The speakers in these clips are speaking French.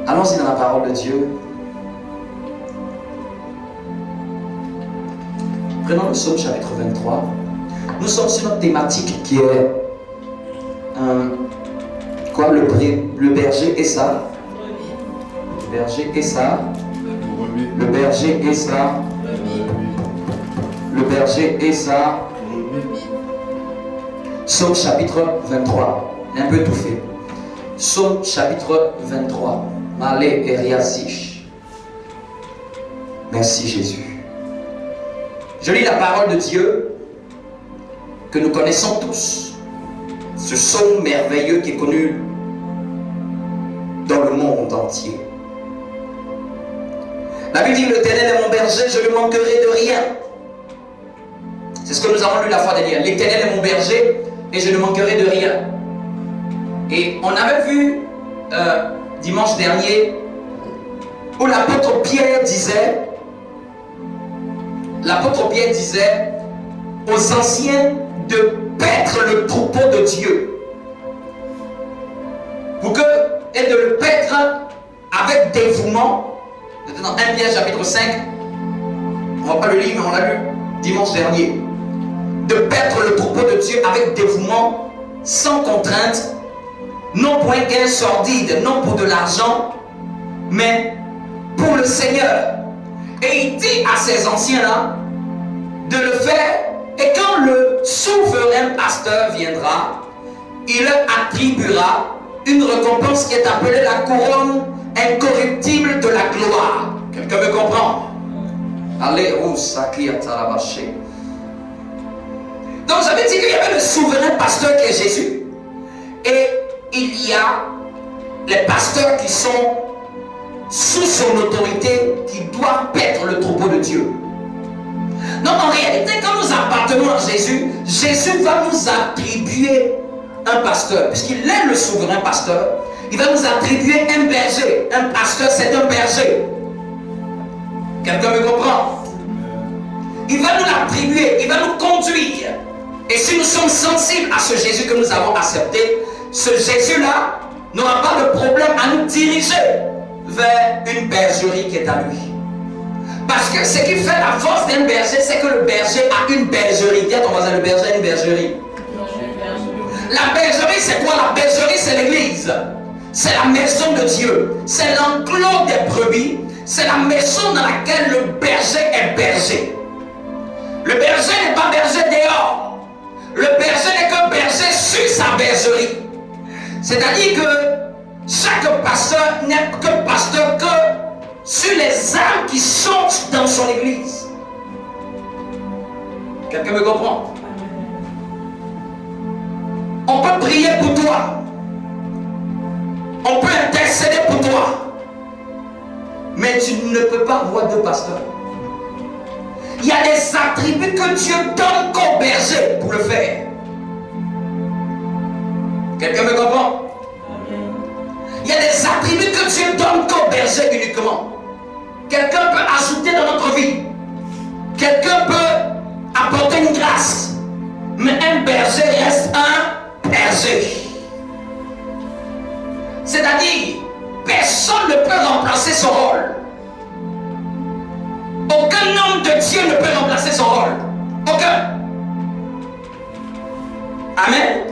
Allons-y dans la parole de Dieu. Prenons le psaume chapitre 23. Nous sommes sur notre thématique qui est le berger et ça. Le berger et ça. Le berger et ça. Le berger et ça. Psaume chapitre 23. Un peu étouffé. Psaume chapitre 23. Malé et Riazish. Merci Jésus. Je lis la parole de Dieu que nous connaissons tous. Ce psaume merveilleux qui est connu dans le monde entier. La Bible dit: l'Éternel est mon berger, je ne manquerai de rien. C'est ce que nous avons lu la fois dernière. L'Éternel est mon berger et je ne manquerai de rien. Et on avait vu dimanche dernier où l'apôtre Pierre disait aux anciens de paître le troupeau de Dieu et de le paître avec dévouement. Dans 1 Pierre chapitre 5, on ne va pas le lire mais on l'a lu dimanche dernier. De paître le troupeau de Dieu avec dévouement, sans contrainte, non pour un gain sordide, non pour de l'argent, mais pour le Seigneur. Et il dit à ces anciens-là de le faire, et quand le souverain pasteur viendra, il leur attribuera une récompense qui est appelée la couronne incorruptible de la gloire. Quelqu'un me comprend? Allez, où Sakia Tarabaché. Donc j'avais dit qu'il y avait le souverain pasteur qui est Jésus, et il y a les pasteurs qui sont sous son autorité, qui doivent paître le troupeau de Dieu. Donc en réalité, quand nous appartenons à Jésus, Jésus va nous attribuer un pasteur, puisqu'il est le souverain pasteur. Il va nous attribuer un berger. Un pasteur, c'est un berger. Quelqu'un me comprend? Il va nous l'attribuer, il va nous conduire. Et si nous sommes sensibles à ce Jésus que nous avons accepté, ce Jésus-là n'aura pas de problème à nous diriger vers une bergerie qui est à lui. Parce que ce qui fait la force d'un berger, c'est que le berger a une bergerie. Dis à ton voisin, le berger a une bergerie. La bergerie, c'est quoi? La bergerie, c'est l'église. C'est la maison de Dieu. C'est l'enclos des brebis. C'est la maison dans laquelle le berger est berger. Le berger n'est pas berger dehors. Le berger n'est qu'un berger sur sa bergerie. C'est-à-dire que chaque pasteur n'est que pasteur que sur les âmes qui sont dans son église. Quelqu'un me comprend? On peut prier pour toi. On peut intercéder pour toi. Mais tu ne peux pas avoir deux pasteurs. Il y a des attributs que Dieu donne qu'au berger pour le faire. Quelqu'un me comprend? Il y a des attributs que Dieu donne qu'au berger uniquement. Quelqu'un peut ajouter dans notre vie. Quelqu'un peut apporter une grâce. Mais un berger reste un berger. C'est-à-dire, personne ne peut remplacer son rôle. Aucun homme de Dieu ne peut remplacer son rôle. Aucun. Amen.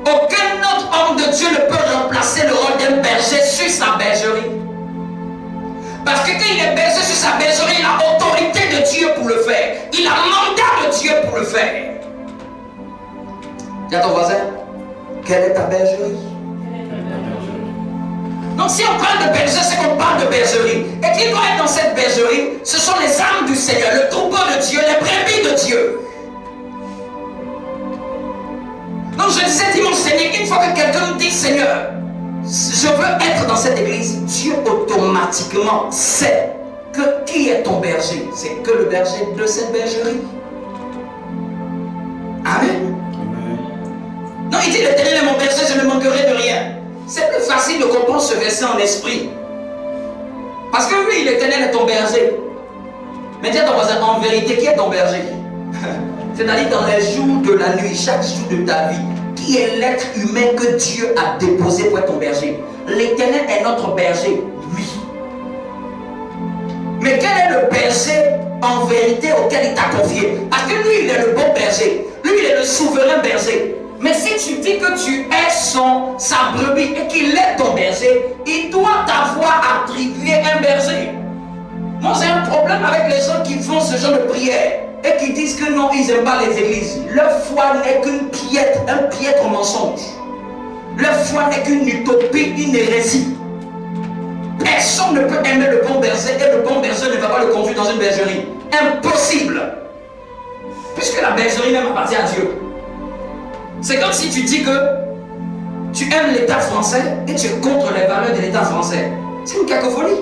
Aucun autre homme de Dieu ne peut remplacer le rôle d'un berger sur sa bergerie. Parce que quand il est berger sur sa bergerie, il a autorité de Dieu pour le faire. Il a mandat de Dieu pour le faire. Dis à ton voisin, quelle est ta bergerie? Donc si on parle de berger, c'est qu'on parle de bergerie. Et qui doit être dans cette bergerie? Ce sont les âmes du Seigneur, le troupeau de Dieu, les brebis de Dieu. Donc je disais dimanche dernier, une fois que quelqu'un me dit Seigneur, je veux être dans cette église, Dieu automatiquement sait que qui est ton berger? C'est que le berger de cette bergerie. Amen. Non, il dit l'Éternel est mon berger, je ne manquerai de rien. C'est plus facile de comprendre ce verset en esprit. Parce que oui, l'Éternel est ton berger. Mais dis à ton voisin, en vérité, qui est ton berger? C'est-à-dire dans les jours de la nuit, chaque jour de ta vie, qui est l'être humain que Dieu a déposé pour être ton berger? L'Éternel est notre berger, lui. Mais quel est le berger en vérité auquel il t'a confié? Parce que lui, il est le bon berger. Lui, il est le souverain berger. Mais si tu dis que tu es sa brebis et qu'il est ton berger, il doit t'avoir attribué un berger. Moi, j'ai un problème avec les gens qui font ce genre de prière et qui disent que non, ils n'aiment pas les églises. Leur foi n'est qu'une piètre, un piètre mensonge. Leur foi n'est qu'une utopie, une hérésie. Personne ne peut aimer le bon berger et le bon berger ne va pas le conduire dans une bergerie. Impossible. Puisque la bergerie même appartient à Dieu. C'est comme si tu dis que tu aimes l'État français et tu es contre les valeurs de l'État français. C'est une cacophonie.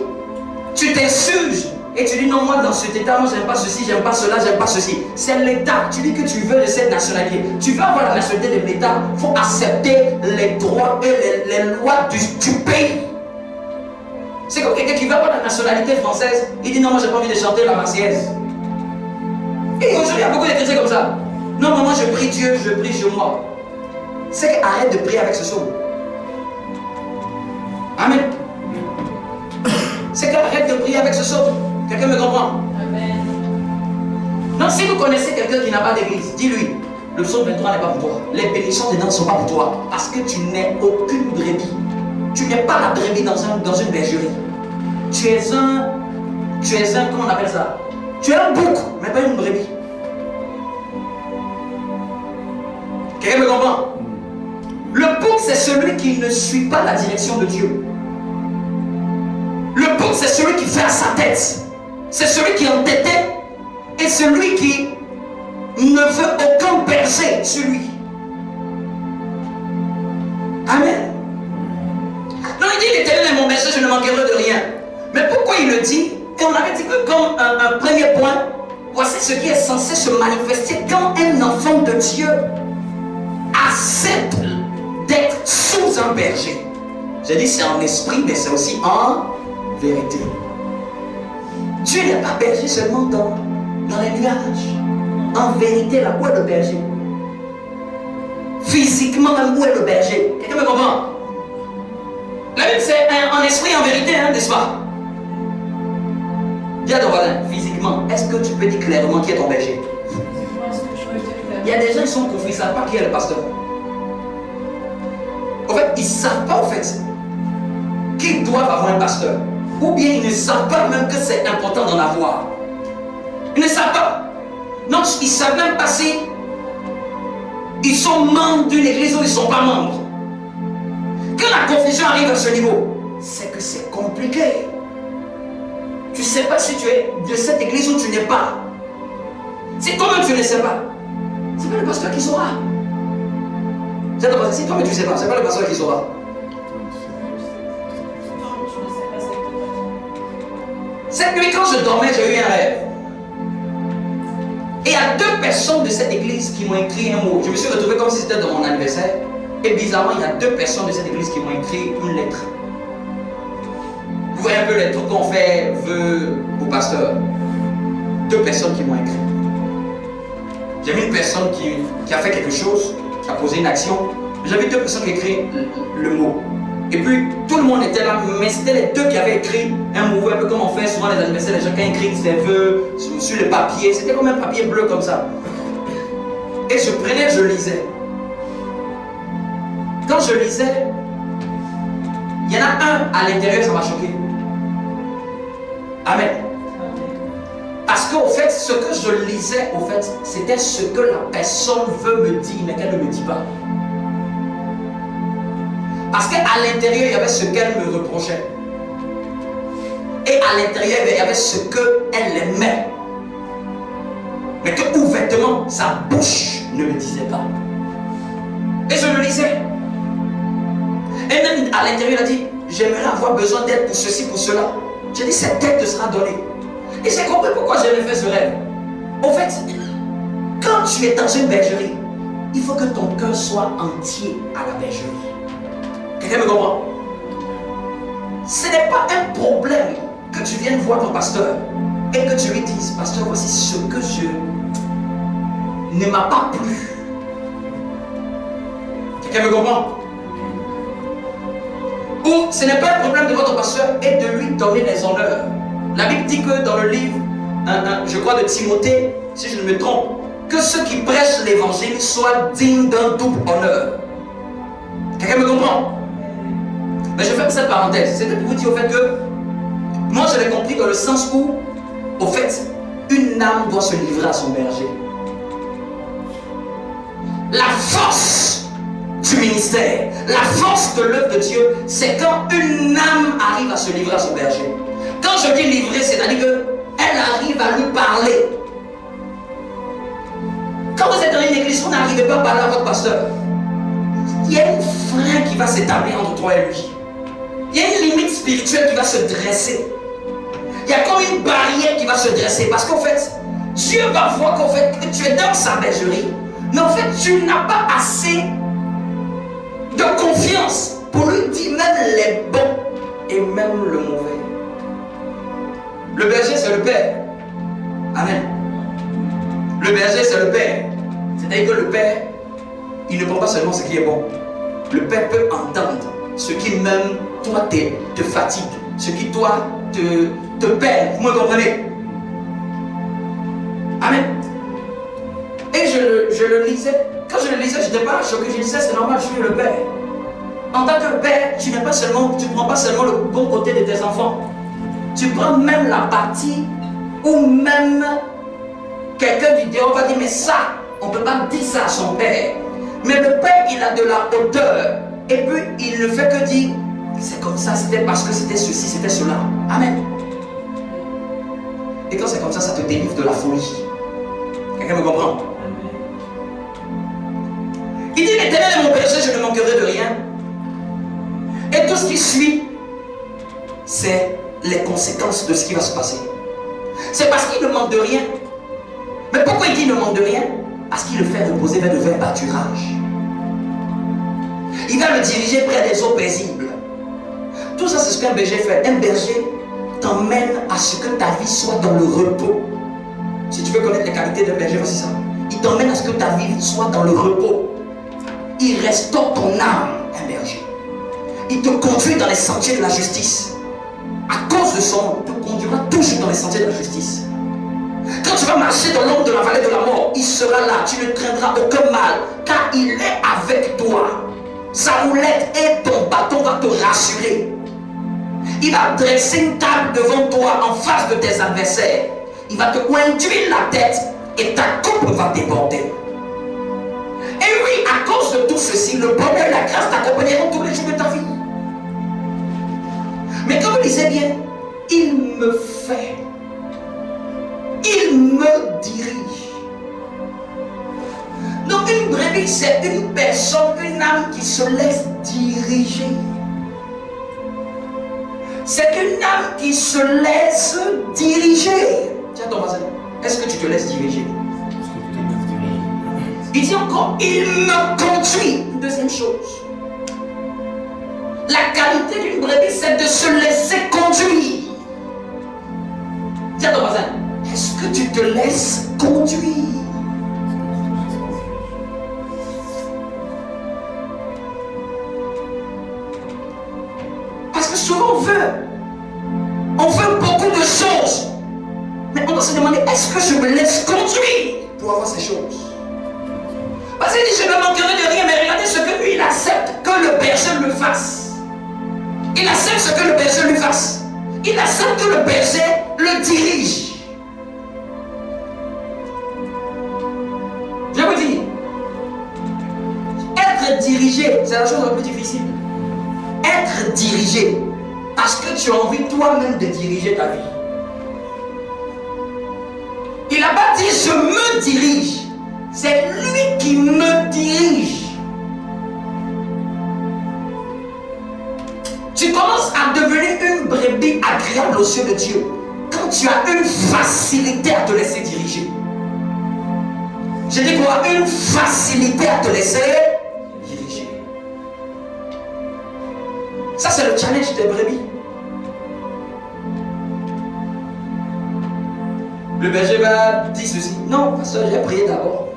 Tu t'insurges et tu dis non, moi dans cet État, moi j'aime pas ceci, j'aime pas cela, j'aime pas ceci. C'est l'État. Tu dis que tu veux de cette nationalité. Tu veux avoir la nationalité de l'État, il faut accepter les droits et les lois du pays. C'est comme quelqu'un qui veut avoir la nationalité française, il dit non, moi j'ai pas envie de chanter la Marseillaise. Et aujourd'hui, il y a beaucoup de chrétiens comme ça. Non, moi je prie Dieu, je prie chez moi. C'est qu'arrête de prier avec ce son. Amen. C'est qu'arrête de prier avec ce son. Quelqu'un me comprend? Amen. Non, si vous connaissez quelqu'un qui n'a pas d'église, dis-lui, le psaume 23 n'est pas pour toi. Les bénédictions dedans ne sont pas pour toi. Parce que tu n'es aucune brebis. Tu n'es pas la brebis dans une bergerie. Tu es un, comment on appelle ça? Tu es un bouc, mais pas une brebis. Quelqu'un me comprend? Le bouc, c'est celui qui ne suit pas la direction de Dieu. Le bouc, c'est celui qui fait à sa tête. C'est celui qui est entêté et celui qui ne veut aucun berger sur lui. Amen. Non, il dit l'Éternel est mon berger, je ne manquerai de rien. Mais pourquoi il le dit? Et on avait dit que comme un premier point, voici ce qui est censé se manifester quand un enfant de Dieu accepte d'être sous un berger. J'ai dit c'est en esprit, mais c'est aussi en vérité. Dieu n'est pas berger seulement dans les nuages. En vérité, là, où est le berger? Physiquement, même où est le berger? Quelqu'un me comprend? La Bible c'est en esprit, en vérité, hein, n'est-ce pas? Dis à ton voisin, physiquement, est-ce que tu peux dire clairement qui est ton berger? Il y a des gens qui sont confus, ils ne savent pas qui est le pasteur. En fait, ils ne savent pas, en fait, qu'ils doivent avoir un pasteur. Ou bien ils ne savent pas même que c'est important d'en avoir. Ils ne savent pas. Non, ils ne savent même pas si ils sont membres d'une église ou ils ne sont pas membres. Quand la confusion arrive à ce niveau, c'est que c'est compliqué. Tu ne sais pas si tu es de cette église ou tu n'es pas. Si toi-même tu ne sais pas, c'est pas le pasteur qui saura. Si toi-même tu ne sais pas, c'est pas le pasteur qui saura. Cette nuit, quand je dormais, j'ai eu un rêve. Et il y a deux personnes de cette église qui m'ont écrit un mot. Je me suis retrouvé comme si c'était dans mon anniversaire. Et bizarrement, il y a deux personnes de cette église qui m'ont écrit une lettre. Vous voyez un peu les trucs qu'on fait, vœux au pasteur. Deux personnes qui m'ont écrit. J'ai vu une personne qui a fait quelque chose, qui a posé une action. J'ai vu deux personnes qui ont écrit le mot. Et puis tout le monde était là, mais c'était les deux qui avaient écrit un mot, un peu comme on fait souvent les anniversaires, les gens qui écrivent ses vœux sur le papier. C'était comme un papier bleu comme ça. Et je prenais, je lisais. Quand je lisais, il y en a un à l'intérieur, ça m'a choqué. Amen. Parce qu'au fait, ce que je lisais, au fait, c'était ce que la personne veut me dire, mais qu'elle ne me dit pas. Parce qu'à l'intérieur, il y avait ce qu'elle me reprochait. Et à l'intérieur, il y avait ce qu'elle aimait. Mais que ouvertement, sa bouche ne me disait pas. Et je le lisais. Et même à l'intérieur, il a dit, j'aimerais avoir besoin d'aide pour ceci, pour cela. J'ai dit, cette aide te sera donnée. Et j'ai compris pourquoi j'avais fait ce rêve. En fait, quand tu es dans une bergerie, il faut que ton cœur soit entier à la bergerie. Quelqu'un me comprend? Ce n'est pas un problème que tu viennes voir ton pasteur et que tu lui dises, pasteur, voici ce que je ne m'a pas plu. Quelqu'un me comprend? Ou ce n'est pas le problème de votre pasteur et de lui donner les honneurs. La Bible dit que dans le livre, je crois de Timothée, si je ne me trompe, que ceux qui prêchent l'évangile soient dignes d'un double honneur. Quelqu'un me comprend? Mais je fais cette parenthèse. C'était pour vous dire au fait que moi je l'ai compris dans le sens où, au fait, une âme doit se livrer à son berger. La force du ministère, la force de l'œuvre de Dieu, c'est quand une âme arrive à se livrer à son berger. Quand je dis livrer, c'est-à-dire qu'elle arrive à lui parler. Quand vous êtes dans une église, vous n'arrivez pas à parler à votre pasteur. Il y a une frein qui va s'établir entre toi et lui. Il y a une limite spirituelle qui va se dresser. Il y a comme une barrière qui va se dresser. Parce qu'en fait, Dieu va voir qu'en fait, que tu es dans sa bergerie. Mais en fait, tu n'as pas assez de confiance pour lui dire même les bons et même le mauvais. Le berger, c'est le Père. Amen. Le berger, c'est le Père. C'est-à-dire que le Père, il ne prend pas seulement ce qui est bon. Le Père peut entendre ce qui même, toi, te fatigue. Ce qui, toi, te peine. Vous me comprenez? Amen. Et je le lisais. Quand je le lisais, je n'étais pas choqué. Je disais, c'est normal, je suis le Père. En tant que Père, tu ne prends pas seulement le bon côté de tes enfants. Tu prends même la partie où même quelqu'un du dehors va dire, mais ça, on ne peut pas dire ça à son Père. Mais le Père, il a de la hauteur. Et puis, il ne fait que dire, c'est comme ça, c'était parce que c'était ceci, c'était cela. Amen. Et quand c'est comme ça te délivre de la folie. Quelqu'un me comprend? Il dit, l'Éternel est mon berger, je ne manquerai de rien. Et tout ce qui suit, c'est les conséquences de ce qui va se passer. C'est parce qu'il ne manque de rien. Mais pourquoi il dit ne manque de rien? Parce qu'il le fait reposer vers de verts pâturages. Il va le diriger près des eaux paisibles. Tout ça, c'est ce qu'un berger fait. Un berger t'emmène à ce que ta vie soit dans le repos. Si tu veux connaître les qualités d'un berger, voici ça. Il t'emmène à ce que ta vie soit dans le repos. Il restaure ton âme, un berger. Il te conduit dans les sentiers de la justice. À cause de son nom, il te conduira toujours dans les sentiers de la justice. Quand tu vas marcher dans l'ombre de la vallée de la mort, il sera là, tu ne craindras aucun mal, car il est avec toi. Sa roulette et ton bâton va te rassurer. Il va dresser une table devant toi en face de tes adversaires. Il va te conduire la tête et ta coupe va déborder. Et oui, à cause de tout ceci, le bonheur et la grâce t'accompagneront tous les jours de ta vie. Mais comme vous lisez bien, il me fait, il me dirige. Donc une brebis, c'est une personne, une âme qui se laisse diriger. C'est une âme qui se laisse diriger. Tiens ton voisin, est-ce que tu te laisses diriger? Il dit encore, il me conduit. Une deuxième chose. La qualité d'une brebis, c'est de se laisser conduire. Tiens ton voisin, est-ce que tu te laisses conduire? Parce que souvent on veut beaucoup de choses. Mais on doit se demander, est-ce que je me laisse conduire pour avoir ces choses? Parce qu'il dit, je ne manquerai de rien, mais regardez ce que lui, il accepte que le berger le fasse. Il accepte ce que le berger lui fasse. Il accepte que le berger le dirige. Je vous dis, être dirigé, c'est la chose la plus difficile. Être dirigé, parce que tu as envie toi-même de diriger ta vie. Il n'a pas dit je me dirige, c'est lui qui me dirige. Tu commences à devenir une brebis agréable aux yeux de Dieu quand tu as une facilité à te laisser diriger. Je dis quoi? Une facilité à te laisser diriger. Ça, c'est le challenge des brebis. Le berger va dire ceci. Non, pasteur, j'ai prié d'abord.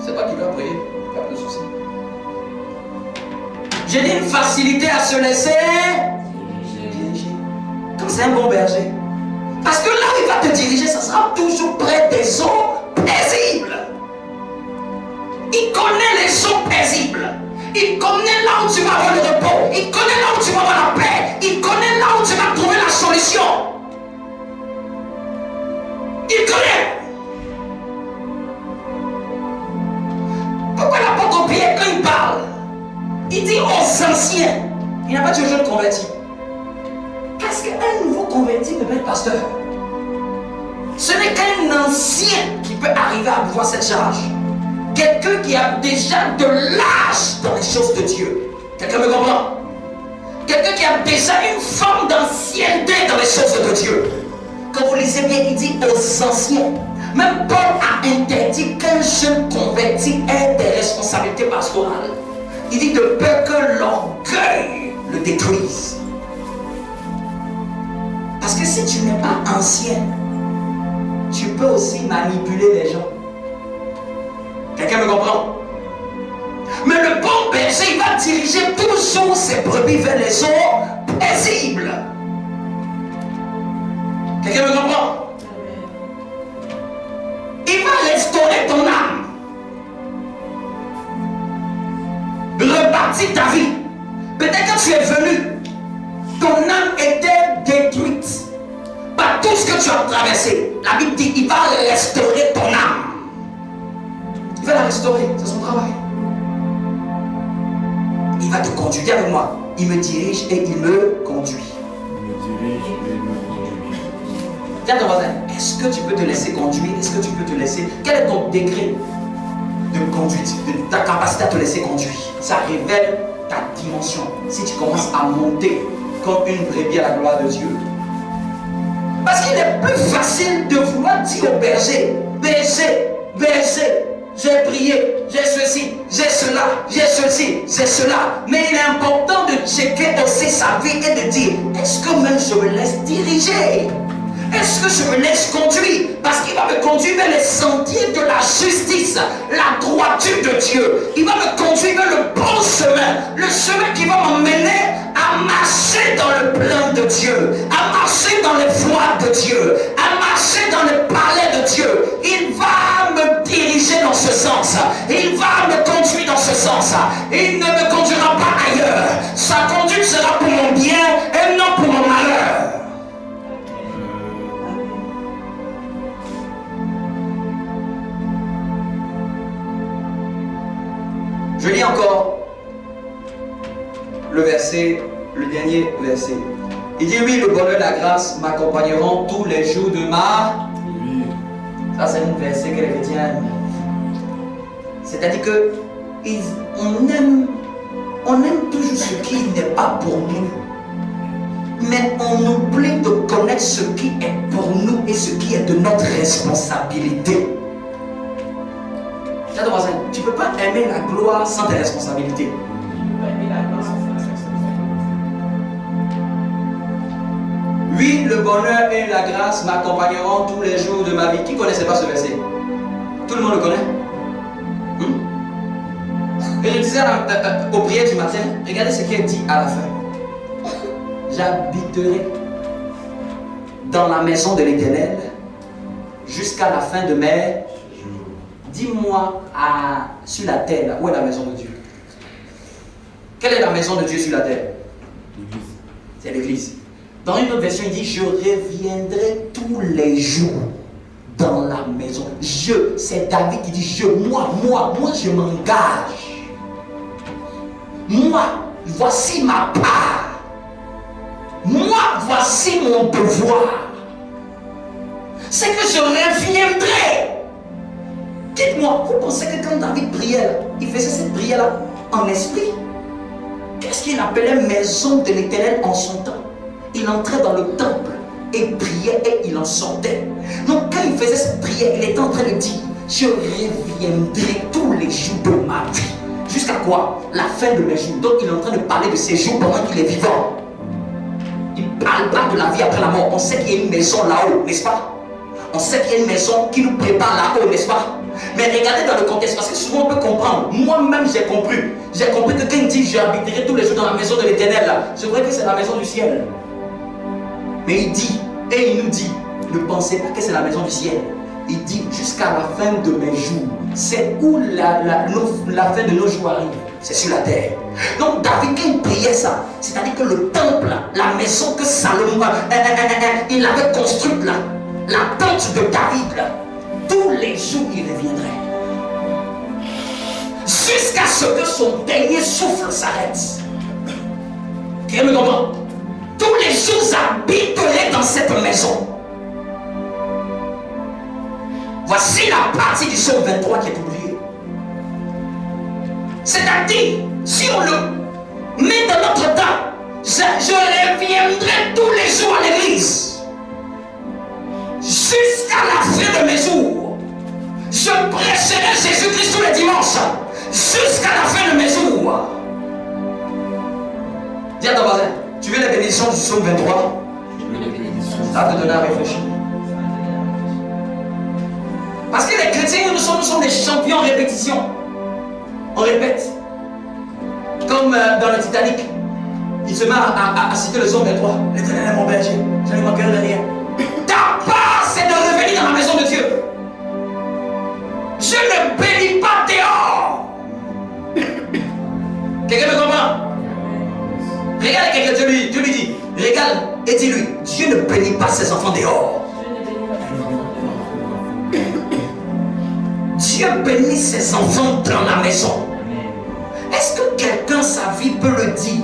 C'est pas qu'il va prier, pas de souci. J'ai dit une facilité à se laisser diriger. Comme c'est un bon berger. Parce que là où il va te diriger, ça sera toujours près des eaux paisibles. Il connaît les eaux paisibles. Il connaît là où tu vas avoir le repos. Il connaît là où tu vas avoir la paix. Il connaît là où tu vas trouver la solution. Il connaît. Pourquoi l'apôtre Pierre, quand il parle, il dit aux anciens, il n'a pas dit aux jeunes convertis. Qu'est-ce qu'un nouveau converti peut être pasteur? Ce n'est qu'un ancien qui peut arriver à pouvoir cette charge. Quelqu'un qui a déjà de l'âge dans les choses de Dieu. Quelqu'un me comprend? Quelqu'un qui a déjà une forme d'ancienneté dans les choses de Dieu. Quand vous lisez bien, il dit aux anciens. Même Paul a interdit qu'un jeune converti ait des responsabilités pastorales. Il dit de peur que l'orgueil le détruise. Parce que si tu n'es pas ancien, tu peux aussi manipuler les gens. Quelqu'un me comprend? Mais le bon berger, il va diriger toujours ses brebis vers les eaux paisibles. Quelqu'un me comprend? Il va restaurer ton âme. Rebâtir ta vie. Peut-être que tu es venu, ton âme était détruite par tout ce que tu as traversé. La Bible dit il va restaurer ton âme. Il va la restaurer, c'est son travail. Il va te conduire. Dis avec moi, il me dirige et il me conduit. Il me dirige et il me conduit. Dis à ton voisin, est-ce que tu peux te laisser conduire? Est-ce que tu peux te laisser? Quel est ton degré de conduite, de ta capacité à te laisser conduire? Ça révèle ta dimension. Si tu commences à monter comme une brebis à la gloire de Dieu. Parce qu'il est plus facile de vouloir dire au berger, berger, berger, j'ai prié, j'ai ceci, j'ai cela, j'ai ceci, j'ai cela. Mais il est important de checker aussi sa vie et de dire, est-ce que même je me laisse diriger? Est-ce que je me laisse conduire? Parce qu'il va me conduire vers les sentiers de la justice, la droiture de Dieu. Il va me conduire vers le bon chemin, le chemin qui va m'emmener à marcher dans le plan de Dieu, à marcher dans les voies de Dieu, à marcher dans le palais de Dieu. Il va me diriger dans ce sens. Il va me conduire dans ce sens. Il ne me conduira pas ailleurs. Sa conduite sera pour mon bien et non pour mon malheur. Je lis encore le verset, le dernier verset. Il dit oui, le bonheur et la grâce m'accompagneront tous les jours de ma vie. Ça c'est un verset que les chrétiens aiment. C'est-à-dire que on aime toujours ce qui n'est pas pour nous. Mais on oublie de connaître ce qui est pour nous et ce qui est de notre responsabilité. Tu ne peux pas aimer la gloire sans tes responsabilités. Oui, le bonheur et la grâce m'accompagneront tous les jours de ma vie. Qui ne connaissait pas ce verset? Tout le monde le connaît? Et je disais aux prières du matin, regardez ce qui est dit à la fin. J'habiterai dans la maison de l'Éternel jusqu'à la fin de mes... Dis-moi, sur la terre, où est la maison de Dieu? Quelle est la maison de Dieu sur la terre? L'église. C'est l'église. Dans une autre version, il dit, je reviendrai tous les jours dans la maison. C'est David qui dit, moi, je m'engage. Moi, voici ma part. Moi, voici mon devoir. C'est que je reviendrai. Dites-moi, vous pensez que quand David priait, il faisait cette prière-là en esprit? Qu'est-ce qu'il appelait maison de l'Éternel en son temps? Il entrait dans le temple et priait et il en sortait. Donc quand il faisait cette prière, il était en train de dire, je reviendrai tous les jours de ma vie. Jusqu'à quoi? La fin de mes jours. Donc il est en train de parler de ses jours pendant qu'il est vivant. Il parle pas de la vie après la mort. On sait qu'il y a une maison là-haut, n'est-ce pas? On sait qu'il y a une maison qui nous prépare là-haut, n'est-ce pas? Mais regardez dans le contexte, parce que souvent on peut comprendre. Moi-même j'ai compris. J'ai compris que quand il dit j'habiterai tous les jours dans la maison de l'Éternel, je crois que c'est la maison du ciel. Mais il dit, et il nous dit, ne pensez pas que c'est la maison du ciel. Il dit jusqu'à la fin de mes jours. C'est où la fin de nos jours arrive. C'est sur la terre. Donc David, quand il priait ça, c'est-à-dire que le temple, la maison que Salomon, il avait construite là, la tente de David là, tous les jours il reviendrait. Jusqu'à ce que son dernier souffle s'arrête. Quelqu'un me comprend? Tous les jours j'habiterai dans cette maison. Voici la partie du psaume 23 qui est oubliée. C'est-à-dire, si on le met dans notre temps, je reviendrai tous les jours à l'église. Jusqu'à la fin de mes jours. Je prêcherai Jésus-Christ tous les dimanches. Jusqu'à la fin de mes jours. Dis à ton voisin, tu veux les bénédictions du psaume 23? Ça va te donner à réfléchir. Parce que les chrétiens, nous sommes des champions en répétition. On répète. Comme dans le Titanic. Il se met à citer le psaume 23. L'Éternel est mon berger, je ne manquerai de rien. Ta part, c'est de revenir dans la maison de Dieu. Je ne bénis pas dehors. Quelqu'un me comprend? Regarde quelqu'un, Dieu lui dit, regarde et dis-lui, Dieu ne bénit pas ses enfants dehors. Dieu bénit ses enfants dans la maison. Est-ce que quelqu'un, sa vie, peut le dire?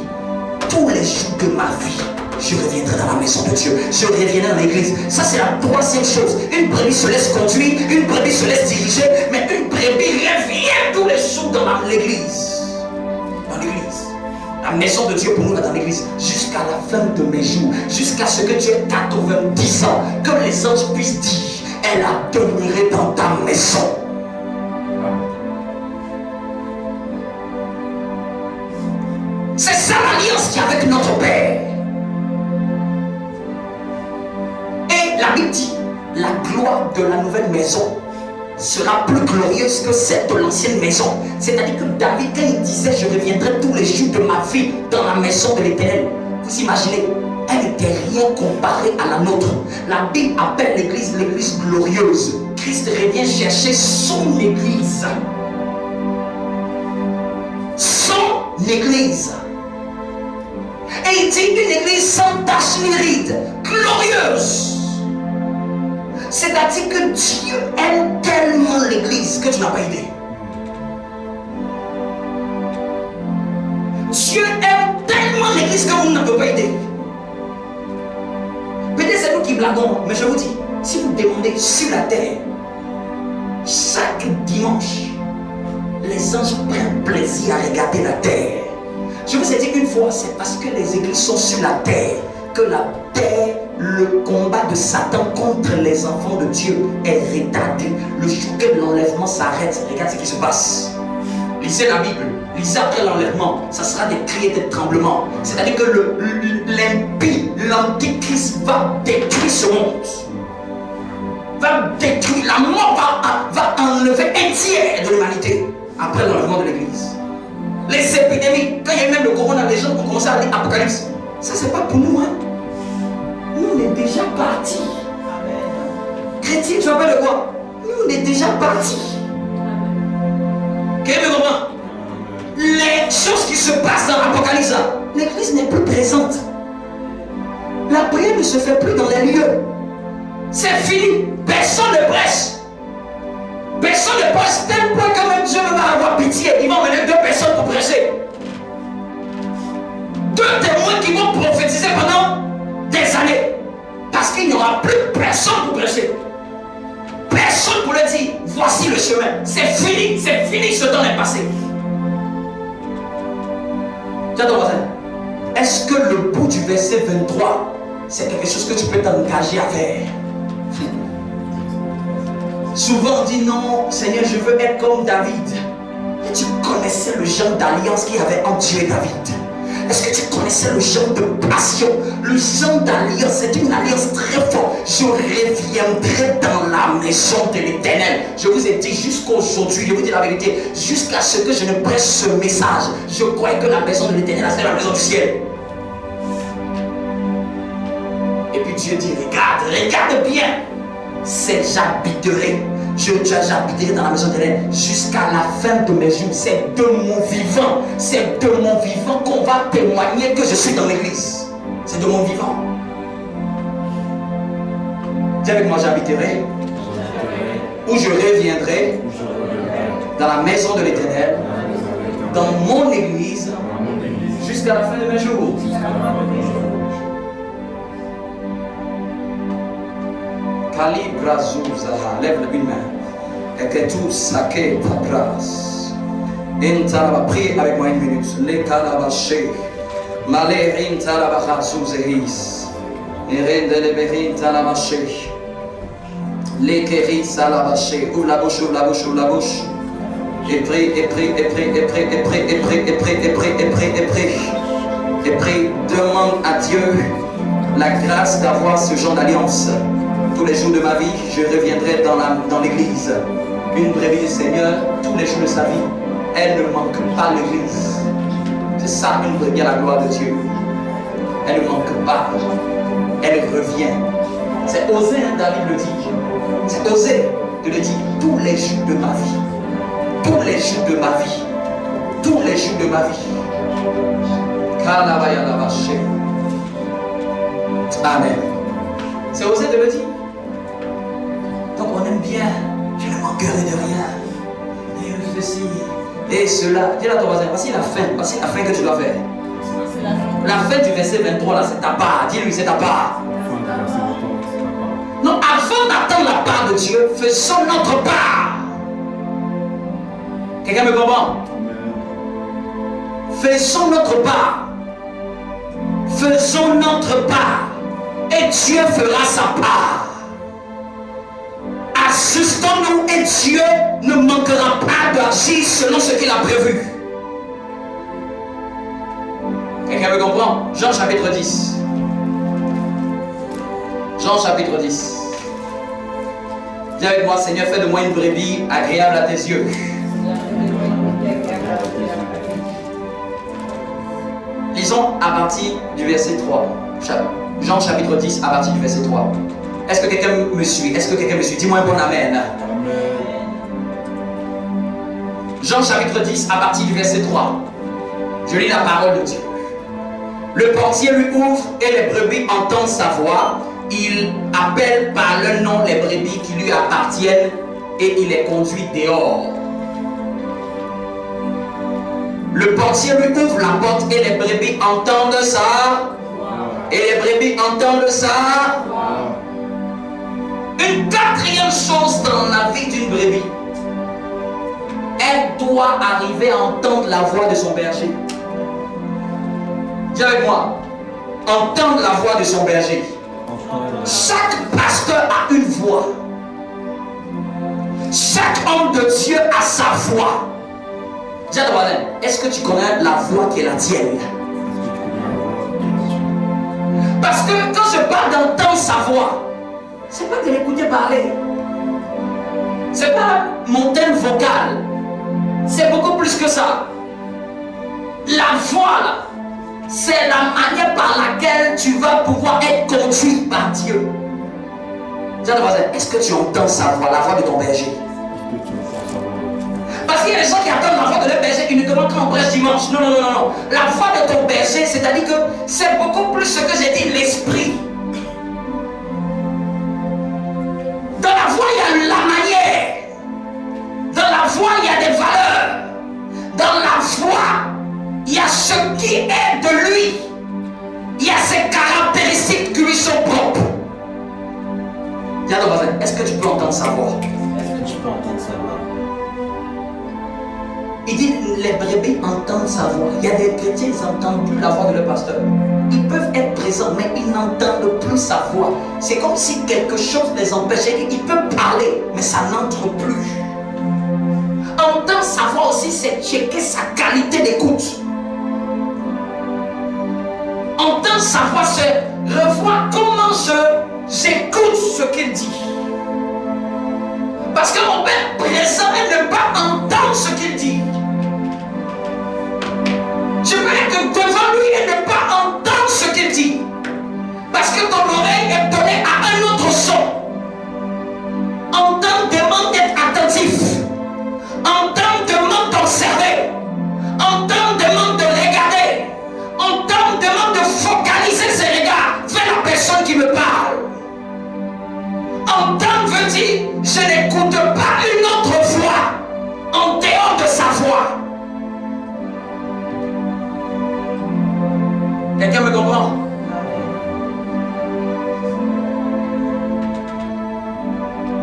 Tous les jours de ma vie, je reviendrai dans la maison de Dieu. Je reviendrai dans l'église. Ça, c'est la troisième chose. Une brebis se laisse conduire, une brebis se laisse diriger, mais une brebis revient tous les jours dans l'église. Dans l'église. La maison de Dieu pour nous là dans l'église. Jusqu'à la fin de mes jours. Jusqu'à ce que tu aies 90 ans. Que les anges puissent dire, elle a demeuré dans ta maison. C'est ça l'alliance qu'il y a avec notre Père. Et la Bible dit, la gloire de la nouvelle maison sera plus glorieuse que celle de l'ancienne maison. C'est-à-dire que David, quand il disait je reviendrai tous les jours de ma vie dans la maison de l'Éternel, vous imaginez, elle n'était rien comparée à la nôtre. La Bible appelle l'église glorieuse. Christ revient chercher son église. Son église. Et il dit une église sans tache ni ride, glorieuse. C'est-à-dire que Dieu aime tellement l'église que tu n'as pas idée. Dieu aime tellement l'église que vous n'avez pas idée. Peut-être c'est nous qui blaguons, mais je vous dis, si vous demandez sur la terre, chaque dimanche, les anges prennent plaisir à regarder la terre. Je vous ai dit une fois, c'est parce que les églises sont sur la terre que la terre, le combat de Satan contre les enfants de Dieu est retardé. Le jour que l'enlèvement s'arrête, regarde ce qui se passe. Lisez la Bible, lisez après l'enlèvement, ça sera des cris et des tremblements. C'est-à-dire que l'impie, l'antichrist va détruire ce monde. Va détruire, la mort va enlever un tiers de l'humanité après l'enlèvement de l'église. Les épidémies, quand il y a même le corona, les gens ont commencé à lire Apocalypse. Ça, c'est pas pour nous, hein. Nous, on est déjà partis. Chrétien, tu appelles le quoi? Nous, on est déjà partis. Quelqu'un me comprend? Les choses qui se passent dans l'Apocalypse, l'église n'est plus présente. La prière ne se fait plus dans les lieux. C'est fini. Personne ne prêche. Personne ne prêche tel point que même Dieu va avoir pitié. Il va emmener 2 personnes pour prêcher. 2 témoins qui vont prophétiser pendant des années. Parce qu'il n'y aura plus personne pour prêcher. Personne pour le dire. Voici le chemin. C'est fini. C'est fini. Ce temps est passé. Tiens ton voisin. Est-ce que le bout du verset 23, c'est quelque chose que tu peux t'engager à faire? Souvent on dit non, Seigneur, je veux être comme David. Et tu connaissais le genre d'alliance qu'il y avait entre Dieu et David. Est-ce que tu connaissais le genre de passion, le genre d'alliance? C'est une alliance très forte. Je reviendrai dans la maison de l'Éternel. Je vous ai dit jusqu'aujourd'hui, je vous dis la vérité, jusqu'à ce que je ne prêche ce message, je croyais que la maison de l'Éternel, c'est la maison du ciel. Et puis Dieu dit, regarde bien, c'est j'habiterai. J'habiterai dans la maison de l'Éternel jusqu'à la fin de mes jours. C'est de mon vivant. C'est de mon vivant qu'on va témoigner que je suis dans l'église. C'est de mon vivant. Dis avec moi, j'habiterai. Ou je reviendrai dans la maison de l'Éternel, dans mon église, jusqu'à la fin de mes jours. Lève une main. Et que tout saké papras. Priez avec moi une minute. Les calabaché. Malé intalabaha souzehis. Erende leberin talabaché. Les kéris salabaché. Ouvre la bouche, ouvre la bouche, ouvre la bouche. Et prie, et prie, et prie, et prie, et prie, et prie, et prie, et prie, et prie, et prie. Et prie, demande à Dieu la grâce d'avoir ce genre d'alliance. Tous les jours de ma vie, je reviendrai dans l'église. Une brebis du Seigneur, tous les jours de sa vie, elle ne manque pas l'église. C'est ça, une brebis à la gloire de Dieu. Elle ne manque pas. Elle revient. C'est osé, hein, David le dit. C'est osé de le dire tous les jours de ma vie. Tous les jours de ma vie. Tous les jours de ma vie. Amen. C'est osé de le dire. Donc on aime bien, je ne manquerai de rien. Et ceci, et cela. Dis à ton voisin, voici la fin que tu dois faire. La fin du verset 23 là, c'est ta part. Dis-lui, c'est ta part. Non, avant d'attendre la part de Dieu, faisons notre part. Quelqu'un me comprend? Faisons notre part. Faisons notre part. Et Dieu fera sa part. Assistons-nous et Dieu ne manquera pas d'agir selon ce qu'il a prévu. Quelqu'un me comprend? Jean chapitre 10. Jean chapitre 10. Dis avec moi, Seigneur, fais de moi une brebis agréable à tes yeux. Lisons à partir du verset 3. Jean chapitre 10 à partir du verset 3. Est-ce que quelqu'un me suit? Est-ce que quelqu'un me suit? Dis-moi un bon amen. Amen. Jean chapitre 10 à partir du verset 3. Je lis la parole de Dieu. Le portier lui ouvre et les brebis entendent sa voix. Il appelle par leur nom les brebis qui lui appartiennent et il les conduit dehors. Le portier lui ouvre la porte et les brebis entendent ça. Et les brebis entendent ça. Une quatrième chose dans la vie d'une brebis, elle doit arriver à entendre la voix de son berger. Dis avec moi, entendre la voix de son berger. Chaque pasteur a une voix. Chaque homme de Dieu a sa voix. Dis à ton voisin, est-ce que tu connais la voix qui est la tienne? Parce que quand je parle d'entendre sa voix, c'est pas de l'écouter parler. C'est pas mon thème vocal. C'est beaucoup plus que ça. La voix là, c'est la manière par laquelle tu vas pouvoir être conduit par Dieu. Dis à ton voisin, est-ce que tu entends sa voix, la voix de ton berger? Parce qu'il y a des gens qui attendent la voix de leur berger uniquement quand on prêche dimanche. Non, non, non, non. La voix de ton berger, c'est-à-dire que c'est beaucoup plus ce que j'ai dit, l'esprit. Dans la voix, il y a la manière. Dans la voix, il y a des valeurs. Dans la voix, il y a ce qui est de lui. Il y a ses caractéristiques qui lui sont propres. Dis à ton voisin, est-ce que tu peux entendre sa voix? Est-ce que tu peux entendre sa voix? Il dit, les brebis entendent sa voix. Il y a des chrétiens, ils n'entendent plus la voix de leur pasteur. Ils peuvent être présents, mais ils n'entendent plus sa voix. C'est comme si quelque chose les empêchait. Ils peuvent parler, mais ça n'entre plus. Entendre sa voix aussi, c'est checker sa qualité d'écoute. Entendre sa voix, c'est revoir comment j'écoute ce qu'il dit. Parce que mon Père présent et ne pas entendre ce qu'il dit. Je peux être devant lui et ne pas entendre ce qu'il dit. Parce que ton oreille est donnée à un autre son. Entendre demande d'être attentif. Entendre demande d'observer. Entendre demande de regarder. Entendre demande de focaliser ses regards vers la personne qui me parle. Entendre veut dire, je n'écoute pas une autre voix en dehors de sa voix. Quelqu'un me comprend?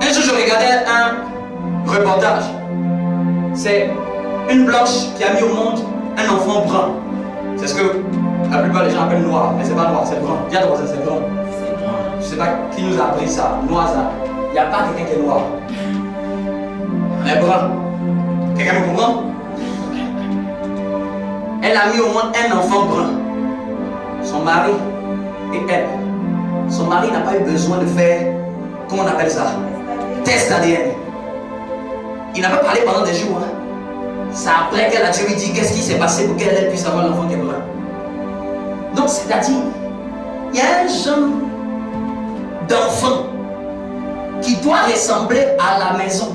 Un jour, je regardais un reportage. C'est une blanche qui a mis au monde un enfant brun. C'est ce que la plupart des gens appellent noir, mais c'est pas noir, c'est brun. Viens de voir ça, c'est brun. Je sais pas qui nous a appris ça, noir ça. Il n'y a pas quelqu'un qui est noir. On est brun. Quelqu'un me comprend? Elle a mis au monde un enfant brun. Son mari et elle. Son mari n'a pas eu besoin de faire, comment on appelle ça? Test ADN. Il n'a pas parlé pendant des jours. Hein. C'est après qu'elle a dû lui dire qu'est-ce qui s'est passé pour qu'elle puisse avoir l'enfant qui est brun. Donc, c'est-à-dire, il y a un genre d'enfant qui doit ressembler à la maison.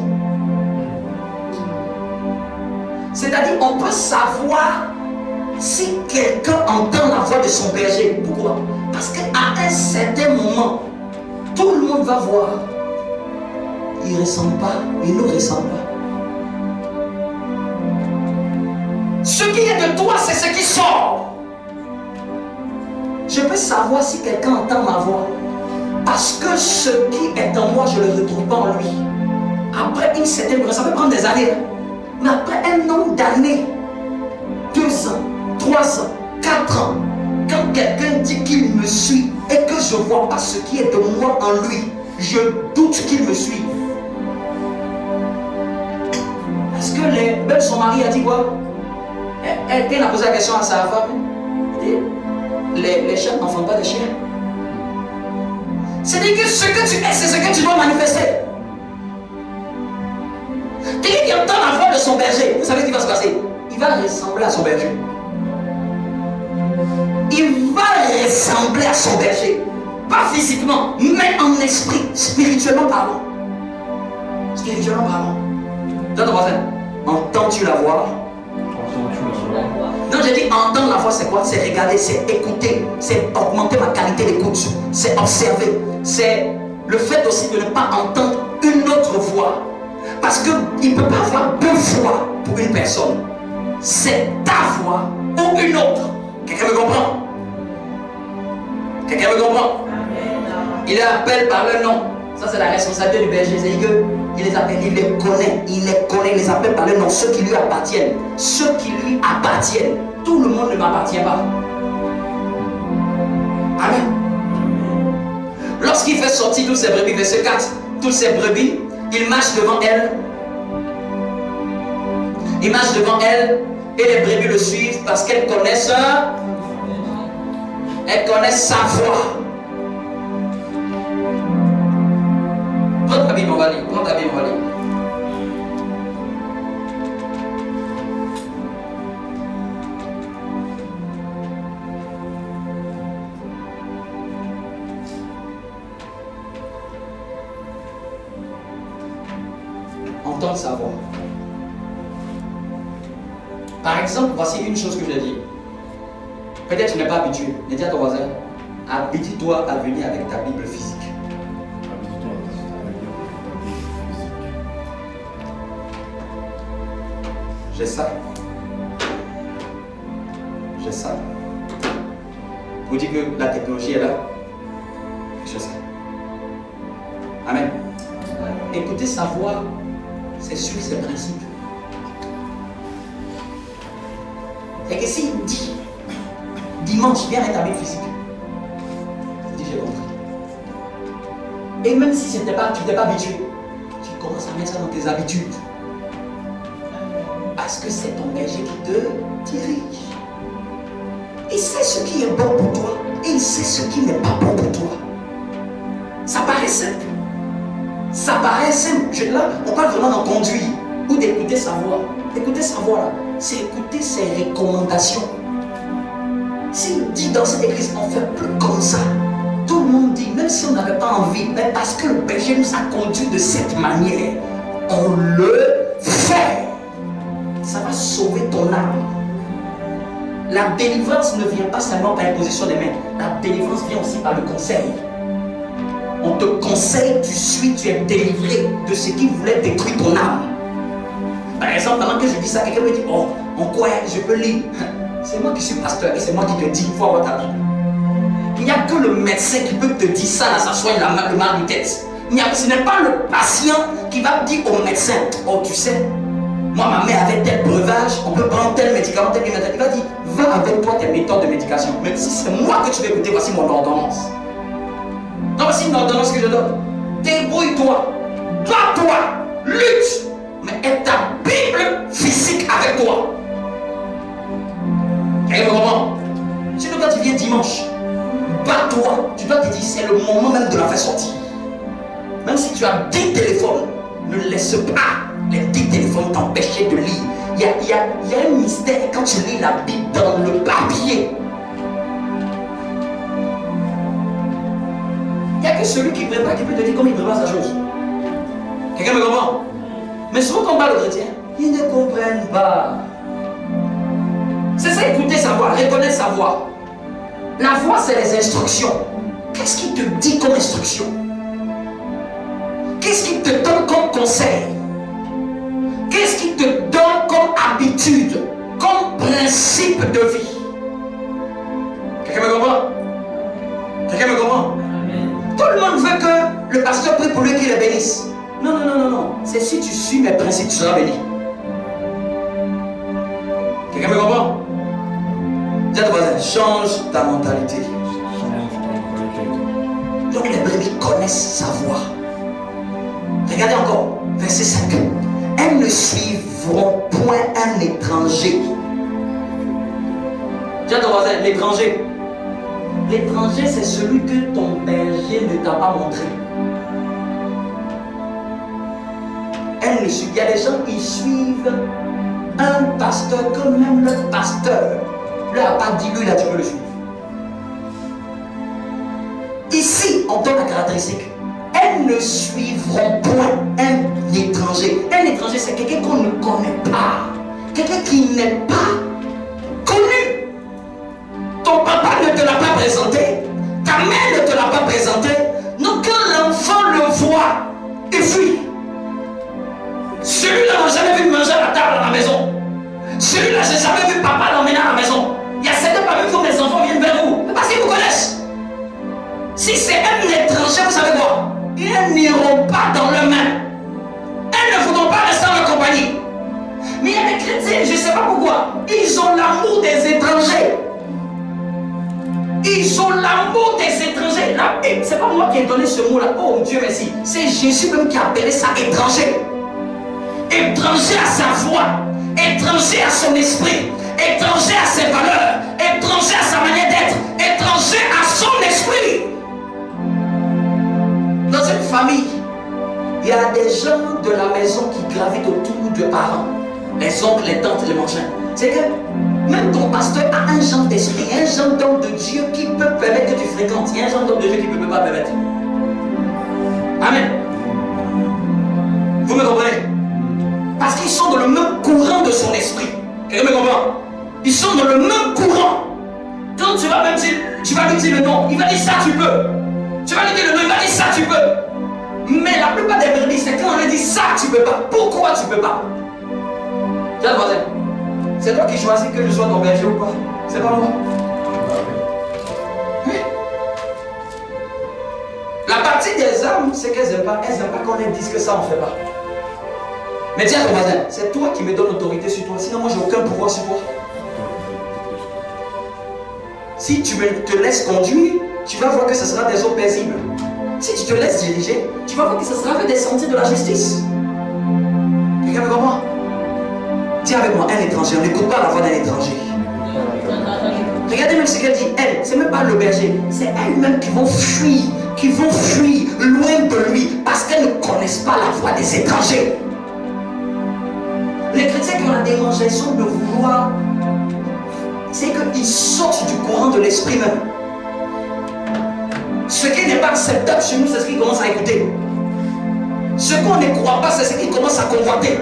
C'est-à-dire, on peut savoir si quelqu'un entend la voix de son berger. Pourquoi? Parce qu'à un certain moment, tout le monde va voir. Il ne ressemble pas, il ne ressemble pas. Ce qui est de toi, c'est ce qui sort. Je peux savoir si quelqu'un entend ma voix. Parce que ce qui est en moi, je ne le retrouve pas en lui. Après une certaine période, ça peut prendre des années. Mais après un nombre d'années, 2 ans, 3 ans, 4 ans, quand quelqu'un dit qu'il me suit et que je ne vois pas ce qui est de moi en lui, je doute qu'il me suive. Parce que même son mari a dit quoi? Elle a posé la question à sa femme. Les chiens n'enfants pas de chiens. C'est-à-dire que ce que tu es, c'est ce que tu dois manifester. Quelqu'un qui entend la voix de son berger, vous savez ce qui va se passer? Il va ressembler à son berger. Il va ressembler à son berger. Pas physiquement, mais en esprit, spirituellement parlant. Spirituellement parlant. Dans ton voisin, entends-tu la voix? Non, j'ai dit entendre la voix, c'est quoi? C'est regarder, c'est écouter, c'est augmenter ma qualité d'écoute, c'est observer, c'est le fait aussi de ne pas entendre une autre voix. Parce qu'il ne peut pas avoir 2 voix pour une personne. C'est ta voix ou une autre. Quelqu'un me comprend? Quelqu'un me comprend? Il les appelle par leur nom. Ça, c'est la responsabilité du berger. C'est qu'il les appelle, il les connaît, il les appelle par leur nom, ceux qui lui appartiennent. Ceux qui lui appartiennent. Tout le monde ne m'appartient pas. Amen. Lorsqu'il fait sortir toutes ses brebis, verset 4, toutes ses brebis, il marche devant elle. Il marche devant elle et les brebis le suivent parce qu'elles connaissent sa voix. Prends ta Bible, on va lire. Prends ta Bible, on va lire. Entendre sa voix. Par exemple, voici une chose que je dis. Peut-être tu n'es pas habitué. Mais dis à ton voisin, habitue-toi à venir avec ta Bible physique. J'ai ça. J'ai ça. Pour dire que la technologie est là. J'ai ça. Amen. Écouter sa voix, c'est suivre ses principes. Et que s'il dit, dimanche, viens avec ta Bible physique. Il dit, j'ai compris. Et même si tu n'étais pas habitué, tu commences à mettre ça dans tes habitudes. Parce que c'est ton berger qui te dirige. Il sait ce qui est bon pour toi et il sait ce qui n'est pas bon pour toi. Ça paraît simple. Ça paraît simple. Là, on parle vraiment d'en conduire ou d'écouter sa voix. Écouter sa voix, là, c'est écouter ses recommandations. S'il dit dans cette église, on ne fait plus comme ça. Tout le monde dit, même si on n'avait pas envie, mais parce que le péché nous a conduit de cette manière, on le fait. Ça va sauver ton âme. La délivrance ne vient pas seulement par l'imposition des mains. La délivrance vient aussi par le conseil. On te conseille, tu suis, tu es délivré de ce qui voulait détruire ton âme. Par exemple, pendant que je dis ça, quelqu'un me dit, oh, en quoi je peux lire? C'est moi qui suis pasteur et c'est moi qui te dis, il faut avoir ta Bible. Il n'y a que le médecin qui peut te dire ça, là, ça soigne le mal de tête. Ce n'est pas le patient qui va dire au médecin, oh tu sais, moi ma mère avait tel breuvage, on peut prendre tel médicament, tel médicament. Il va dire, va avec toi tes méthodes de médication. Même si c'est moi que tu veux écouter, voici mon ordonnance. Non, voici une ordonnance que je donne. Débrouille-toi, bats-toi, lutte, mais aie ta Bible physique avec toi. Et vraiment, sinon quand tu viens dimanche, bats-toi, tu dois te dire, c'est le moment même de la faire sortir. Même si tu as 10 téléphones, ne laisse pas les 10 téléphones t'empêcher de lire. Il y a un mystère quand tu lis la Bible dans le papier. Il n'y a que celui qui prépare qui peut te dire comment il prépare sa chose. Quelqu'un me comprend? Mais souvent quand on parle aux chrétiens, ils ne comprennent pas. C'est ça, écouter sa voix, reconnaître sa voix. La voix, c'est les instructions. Qu'est-ce qu'il te dit comme instruction? Qu'est-ce qu'il te donne comme conseil? Qu'est-ce qu'il te donne comme habitude, comme principe de vie? Quelqu'un me comprend? Quelqu'un me comprend? Tout le monde veut que le pasteur prie pour lui qu'il le bénisse. Non, non, non, non, non. C'est si tu suis mes principes, tu seras béni. Quelqu'un me comprend? Dis à ton voisin, change ta mentalité. Donc les brebis connaissent sa voix. Regardez encore, verset 5. Elles ne suivront point un étranger. Dis à ton voisin, l'étranger. L'étranger, c'est celui que ton berger ne t'a pas montré. Elles ne suivent. Il y a des gens qui suivent un pasteur comme même le pasteur. Lui n'a pas dit, lui là tu peux le suivre. Ici, on donne la caractéristique. Elles ne suivront point un étranger. Un étranger, c'est quelqu'un qu'on ne connaît pas. Quelqu'un qui n'est pas connu. Ton papa ne te l'a pas présenté. Ta mère ne te l'a pas présenté. Donc quand l'enfant le voit, il fuit. Celui-là n'a jamais vu manger à la table à la maison. Celui-là, j'ai jamais vu papa l'emmener à la maison. Il y a certains parmi vous, les enfants viennent vers vous. Parce qu'ils vous connaissent. Si c'est un étranger, vous savez quoi? Ils n'iront pas dans leurs mains. Elles ne voudront pas rester en leur compagnie. Mais il y a des chrétiens, je ne sais pas pourquoi, ils ont l'amour des étrangers. Ils ont l'amour des étrangers. La Bible, c'est pas moi qui ai donné ce mot-là. Oh Dieu merci. C'est Jésus même qui a appelé ça étranger. Étranger à sa voix, étranger à son esprit, étranger à ses valeurs, étranger à sa manière d'être, étranger à son esprit. Dans une famille, il y a des gens de la maison qui gravitent autour de parents, les oncles, les tantes, les machins. C'est que même ton pasteur a un genre d'esprit, un genre d'homme de Dieu qui peut permettre que tu fréquentes. Il y a un genre d'homme de Dieu qui ne peut pas permettre. Amen. Vous me comprenez? Parce qu'ils sont dans le même courant de son esprit. Quelqu'un me comprend? Ils sont dans le même courant. Quand tu vas même dire, tu vas lui dire le nom, il va dire ça tu peux. Tu vas lui dire le nom, il va dire ça tu peux. Mais la plupart des brebis, c'est quand on lui dit ça tu peux pas. Pourquoi tu peux pas? Tiens, voisin, c'est toi qui choisis que je sois ton berger ou pas? C'est pas moi. Oui. La partie des âmes, c'est qu'elles n'aiment pas. Elles n'aiment pas qu'on leur dise que ça on ne fait pas. Mais dis à ton voisin, c'est toi qui me donnes l'autorité sur toi. Sinon, moi, j'ai aucun pouvoir sur toi. Si tu te laisses conduire, tu vas voir que ce sera des eaux paisibles. Si tu te laisses diriger, tu vas voir que ce sera des sentiers de la justice. Quelqu'un me comprend? Dis avec moi, un étranger. On n'écoute pas la voix d'un étranger. Regardez même ce qu'elle dit. Elle, c'est même pas le berger. C'est elles-mêmes qui vont fuir loin de lui parce qu'elles ne connaissent pas la voix des étrangers. Les chrétiens qui ont la dérangeation de vouloir, c'est qu'ils sortent du courant de l'esprit même. Ce qui n'est pas acceptable chez nous, c'est ce qu'ils commencent à écouter. Ce qu'on ne croit pas, c'est ce qu'ils commencent à convoiter.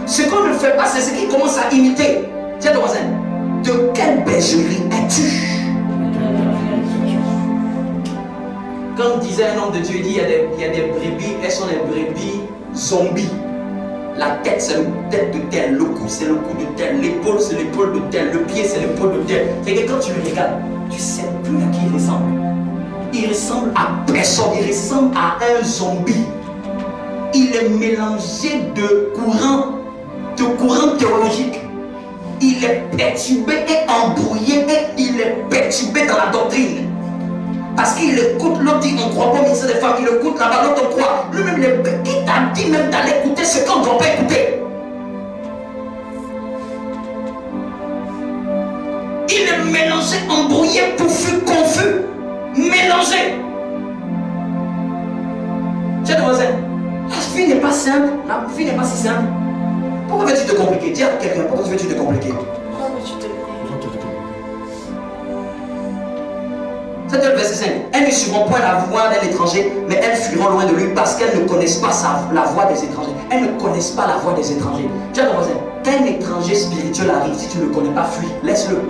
Ce qu'on ne fait pas, c'est ce qu'ils commencent à imiter. Tiens ton voisin, de quelle bergerie es-tu? Comme disait un homme de Dieu, il dit il y a des brebis, elles sont des brebis zombies. La tête, c'est la tête de tel, le cou, c'est le cou de tel, l'épaule, c'est l'épaule de tel, le pied, c'est l'épaule de tel. C'est que quand tu le regardes, tu ne sais plus à qui il ressemble. Il ressemble à personne, il ressemble à un zombie. Il est mélangé de courants théologiques. Il est perturbé et embrouillé et il est perturbé dans la doctrine. Parce qu'il écoute, l'autre dit on ne croit pas au ministère des femmes, il écoute là-bas, l'autre on croit. Lui-même, qui t'a dit même d'aller écouter ce qu'on ne doit pas écouter? Il est mélangé, embrouillé, confus, mélangé. Tiens, voisin, la vie n'est pas simple, la vie n'est pas si simple. Pourquoi veux-tu te compliquer? Dis à quelqu'un, pourquoi veux-tu te compliquer? C'est le verset 5. Elles ne suivront point la voix d'un étranger, mais elles fuiront loin de lui parce qu'elles ne connaissent pas la voix des étrangers. Elles ne connaissent pas la voix des étrangers. Dis à ton voisin, qu'un étranger spirituel arrive, si tu ne le connais pas, fuis, laisse-le.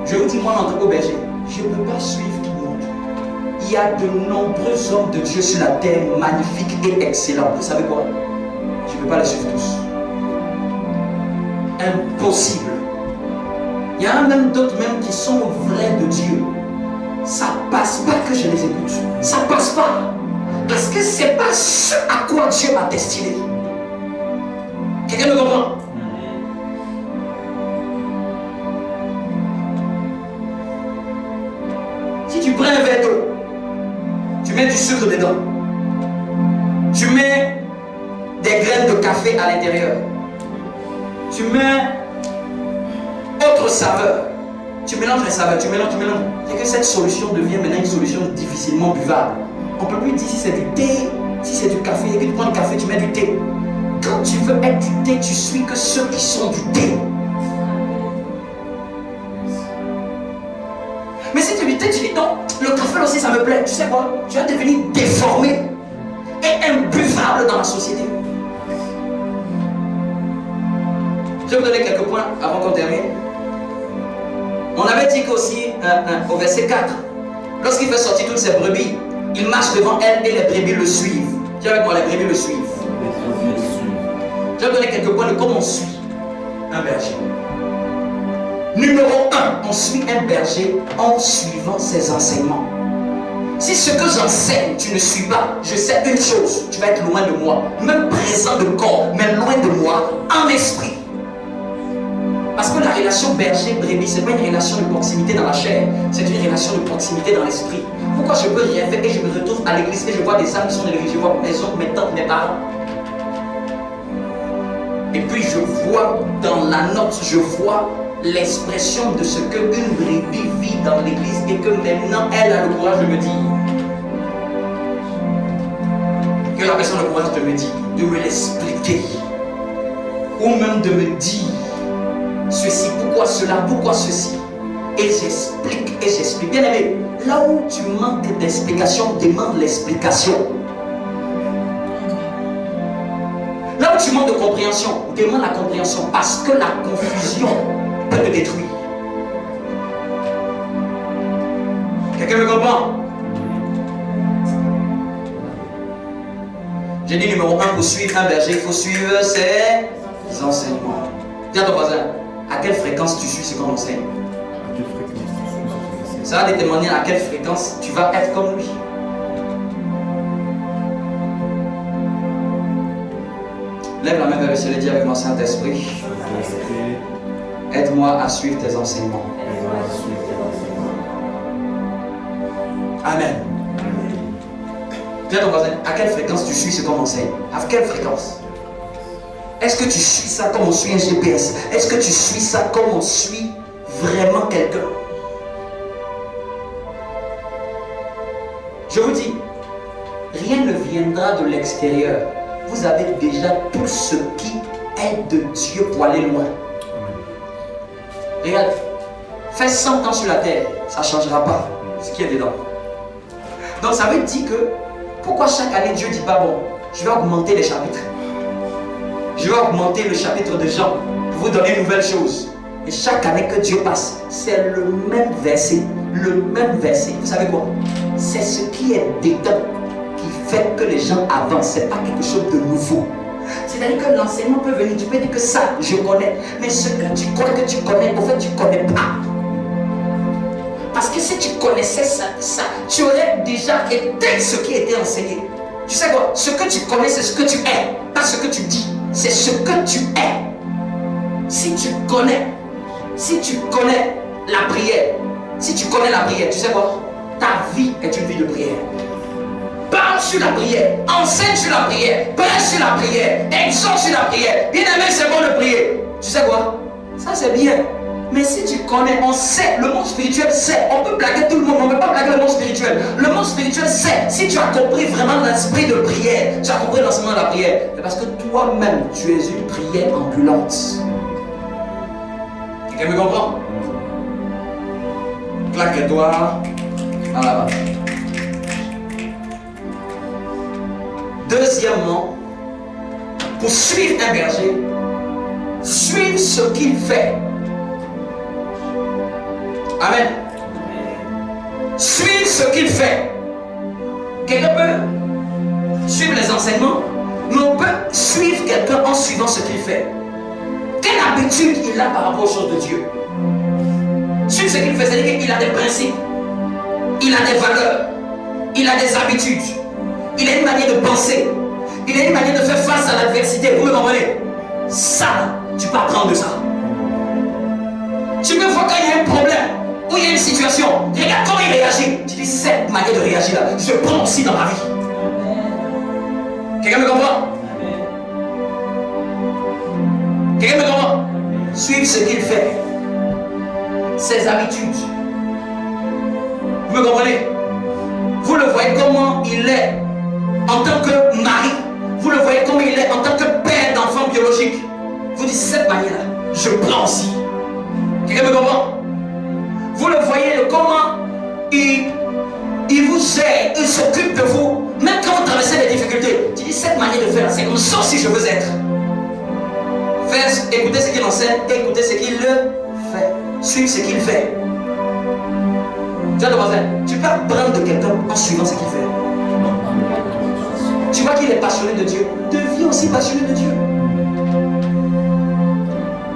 Je vous dis, moi, en tant que berger, je ne peux pas suivre tout le monde. Il y a de nombreux hommes de Dieu sur la terre, magnifiques et excellents. Vous savez quoi? Je ne peux pas les suivre tous. Impossible. Il y en a même d'autres même qui sont vrais de Dieu. Ça passe pas que je les écoute. Ça passe pas. Parce que c'est pas ce à quoi Dieu m'a destiné. Quelqu'un me comprend? Si tu prends un verre d'eau, tu mets du sucre dedans, tu mets des graines de café à l'intérieur, tu mets autre saveur, tu mélanges les saveurs, tu mélanges. Et que cette solution devient maintenant une solution difficilement buvable. On ne peut plus dire si c'est du thé, si c'est du café, et que tu prends le café, tu mets du thé. Quand tu veux être du thé, tu suis que ceux qui sont du thé. Mais si tu es du thé, tu dis non, le café aussi ça me plaît. Tu sais quoi? Tu vas devenir déformé et imbuvable dans la société. Je vais vous donner quelques points avant qu'on termine. On avait dit qu'aussi, au verset 4, lorsqu'il fait sortir toutes ses brebis, il marche devant elles et les brebis le suivent. Dis avec moi, les brebis le suivent. Je vais vous donner quelques points de comment on suit un berger. Numéro 1, on suit un berger en suivant ses enseignements. Si ce que j'enseigne, tu ne suis pas, je sais une chose, tu vas être loin de moi, même présent de corps, mais loin de moi, en esprit. Parce que la relation berger-brebis, ce n'est pas une relation de proximité dans la chair, c'est une relation de proximité dans l'esprit. Pourquoi je peux rien faire et je me retrouve à l'église et je vois des âmes qui sont églises, je vois mes oncles, mes tantes, mes parents. Et puis je vois dans la note, je vois l'expression de ce qu'une brebis vit dans l'église et que maintenant elle a le courage de me dire. Que la personne a le courage de me dire, de me l'expliquer. Ou même de me dire ceci, pourquoi cela, pourquoi ceci. Et j'explique. Bien aimé, là où tu manques d'explication, demande l'explication. Là où tu manques de compréhension, demande la compréhension. Parce que la confusion peut te détruire. Quelqu'un me comprend? J'ai dit numéro 1, pour suivre un berger, il faut suivre ses enseignements. Dis à ton voisin, à quelle fréquence tu suis ce qu'on enseigne? Ça va déterminer à quelle fréquence tu vas être comme lui. Lève la main vers le ciel et dis avec moi, Saint-Esprit, aide-moi à suivre tes enseignements. Amen. Dis à ton voisin, à quelle fréquence tu suis ce qu'on enseigne? À quelle fréquence? Est-ce que tu suis ça comme on suit un GPS? Est-ce que tu suis ça comme on suit vraiment quelqu'un? Je vous dis, rien ne viendra de l'extérieur. Vous avez déjà tout ce qui est de Dieu pour aller loin. Regarde, fais 100 ans sur la terre, ça ne changera pas ce qui est dedans. Donc ça veut dire que, pourquoi chaque année Dieu ne dit pas, bon, je vais augmenter les chapitres. Je vais augmenter le chapitre de Jean pour vous donner une nouvelle chose. Et chaque année que Dieu passe, c'est le même verset. Le même verset. Vous savez quoi? C'est ce qui est dedans qui fait que les gens avancent. Ce n'est pas quelque chose de nouveau. C'est-à-dire que l'enseignement peut venir. Tu peux dire que ça, je connais. Mais ce que tu crois que tu connais, en fait, tu ne connais pas. Parce que si tu connaissais ça, tu aurais déjà été ce qui était enseigné. Tu sais quoi? Ce que tu connais, c'est ce que tu es. Pas ce que tu dis. C'est ce que tu es. Si tu connais la prière, si tu connais la prière, tu sais quoi? Ta vie est une vie de prière. Parle sur la prière, enseigne sur la prière, prêche sur la prière, exhorte sur la prière. Bien aimé, c'est bon de prier. Tu sais quoi? Ça c'est bien. Mais si tu connais, on sait, le monde spirituel sait. On peut blaguer tout le monde, on ne peut pas blaguer le monde spirituel. Le monde spirituel sait. Si tu as compris vraiment l'esprit de prière, tu as compris l'enseignement de la prière, c'est parce que toi-même, tu es une prière ambulante. Quelqu'un me comprend? Claque les doigts dans la bas. Deuxièmement, pour suivre un berger, suivre ce qu'il fait. Amen. Suivre ce qu'il fait. Quelqu'un peut suivre les enseignements, mais on peut suivre quelqu'un en suivant ce qu'il fait. Quelle habitude il a par rapport aux choses de Dieu? Suivre ce qu'il fait, c'est-à-dire qu'il a des principes, il a des valeurs, il a des habitudes, il a une manière de penser, il a une manière de faire face à l'adversité. Vous me comprenez? Ça, tu peux apprendre de ça. Tu peux voir quand il y a un problème, ou il y a une situation, regarde comment il réagit. Tu dis, cette manière de réagir là, je prends aussi dans ma vie. Quelqu'un me comprend? Quelqu'un me comprend? Suivre ce qu'il fait, ses habitudes. Vous me comprenez? Vous le voyez comment il est en tant que mari. Vous le voyez comment il est en tant que père d'enfants biologiques. Vous dites, cette manière-là, je prends aussi. Quelqu'un me comprend? Vous le voyez comment il vous gère, il s'occupe de vous. Même quand vous traversez des difficultés, tu dis, cette manière de faire, c'est comme ça si je veux être. Écoutez ce qu'il enseigne, écoutez ce qu'il fait. Suivre ce qu'il fait. Tu vois, tu peux apprendre de quelqu'un en suivant ce qu'il fait. Tu vois qu'il est passionné de Dieu. Deviens aussi passionné de Dieu.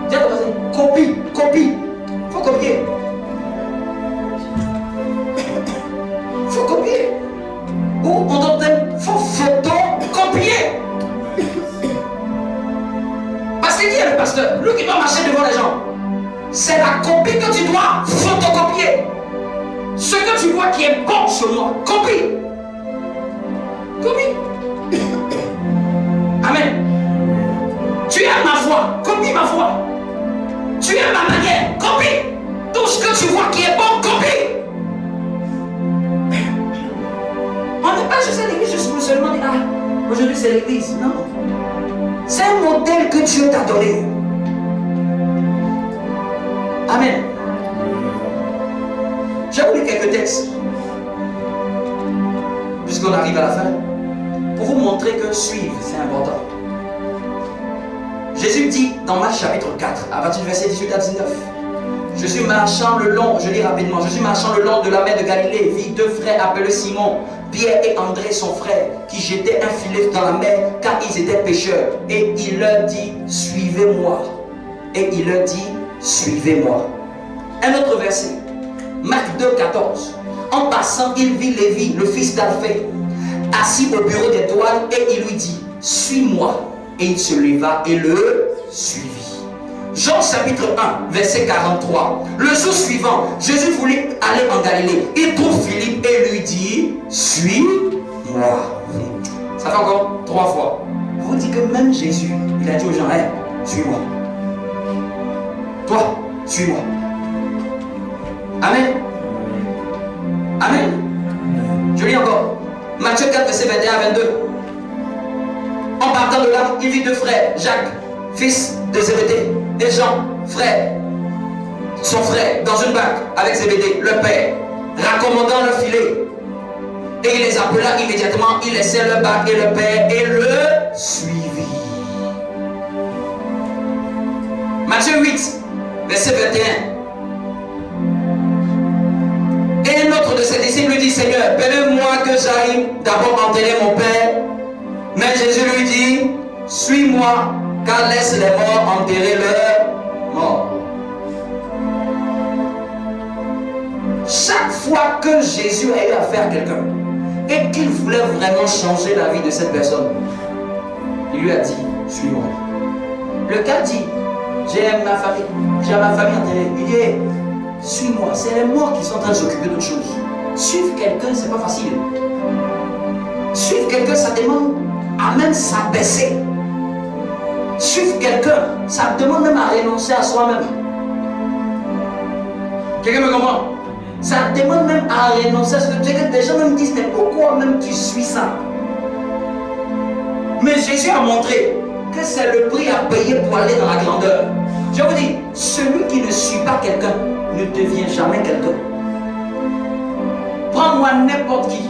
Tu vois, copie. Il faut copier. Il faut copier. Ou on donne, il faut photocopier. Parce qu'il dit le pasteur, lui qui doit marcher devant les gens, c'est la copie que tu dois photocopier. Ce que tu vois qui est bon sur moi, copie. Copie. Amen. Tu aimes ma voix, copie ma voix. Tu aimes ma manière, copie. Tout ce que tu vois qui est bon, copie. On n'est pas juste à l'église juste pour seulement dire, ah, aujourd'hui c'est l'église. Non. C'est un modèle que Dieu t'a donné. Amen. Je vais vous lire quelques textes, puisqu'on arrive à la fin, pour vous montrer que suivre, c'est important. Jésus dit dans Marc chapitre 4, à partir du verset 18 à 19, je suis marchant le long, je lis rapidement, je suis marchant le long de la mer de Galilée, vis deux frères appelés Simon, Pierre et André son frère, qui jetaient un filet dans la mer, car ils étaient pêcheurs. Et il leur dit, suivez-moi. Et il leur dit, suivez-moi. Un autre verset, Marc 2, 14. En passant, il vit Lévi, le fils d'Alphée, assis au bureau des douanes, et il lui dit, suis-moi. Et il se leva et le suivit. Jean chapitre 1, verset 43. Le jour suivant, Jésus voulut aller en Galilée. Il trouve Philippe et lui dit, suis-moi. Ça fait encore 3 fois. vous dit que même Jésus, il a dit aux gens, hey, suis-moi. Toi, suis-moi. Amen. Amen. Je lis encore. Matthieu 4, verset 21 à 22. En partant de là, il vit deux frères, Jacques, fils de Zébédée, et Jean, frère, son frère, dans une barque avec Zébédée, le père, raccommodant le filet. Et il les appela immédiatement, il laissait le barque et le père et le suivit. Matthieu 8, verset 21. Et un autre de ses disciples lui dit, Seigneur, permets-moi que j'aille d'abord enterrer mon père. Mais Jésus lui dit, suis-moi, car laisse les morts enterrer leurs morts. Chaque fois que Jésus a eu affaire à quelqu'un et qu'il voulait vraiment changer la vie de cette personne, il lui a dit, suis-moi. Le gars dit, j'ai ma famille enterrée. Il dit, hey, suis-moi. C'est les morts qui sont en train de s'occuper d'autre chose. Suivre quelqu'un, c'est pas facile. Suivre quelqu'un, ça demande à même s'abaisser. Suivre quelqu'un, ça demande même à renoncer à soi-même. Quelqu'un me comprend? Ça demande même à renoncer à ce que des gens me disent, mais pourquoi même tu suis ça? Mais Jésus a montré que c'est le prix à payer pour aller dans la grandeur. Je vous dis, celui qui ne suit pas quelqu'un ne devient jamais quelqu'un. Prends-moi n'importe qui.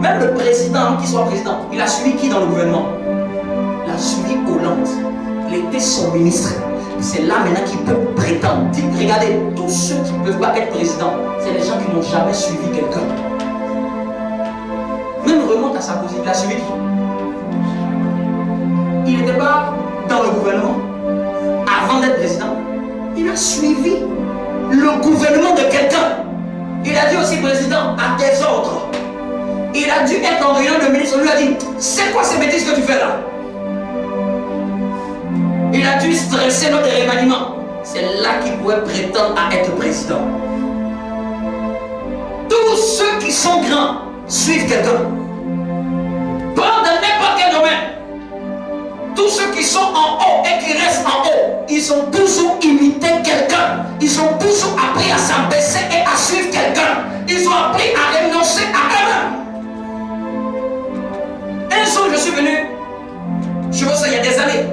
Même le président, qui soit président, il a suivi qui dans le gouvernement? Il a suivi Hollande. Il était son ministre. C'est là maintenant qu'il peut prétendre. Dites, regardez, tous ceux qui ne peuvent pas être président, c'est les gens qui n'ont jamais suivi quelqu'un. Même remonte à sa position, il a suivi qui? Il n'était pas dans le gouvernement avant d'être président. Il a suivi le gouvernement de quelqu'un. Il a dit aussi président à tes ordres. Il a dû être en réunion de ministre. On lui a dit, c'est quoi ces bêtises que tu fais là? Il a dû stresser notre remaniement. C'est là qu'il pouvait prétendre à être président. Tous ceux qui sont grands suivent quelqu'un. Pas dans n'importe quel domaine. Tous ceux qui sont en haut et qui restent en haut, ils ont toujours imité quelqu'un. Ils ont toujours appris à s'abaisser et à suivre quelqu'un. Ils ont appris à renoncer à eux-mêmes. Un jour, je suis venu, je vois ça il y a des années.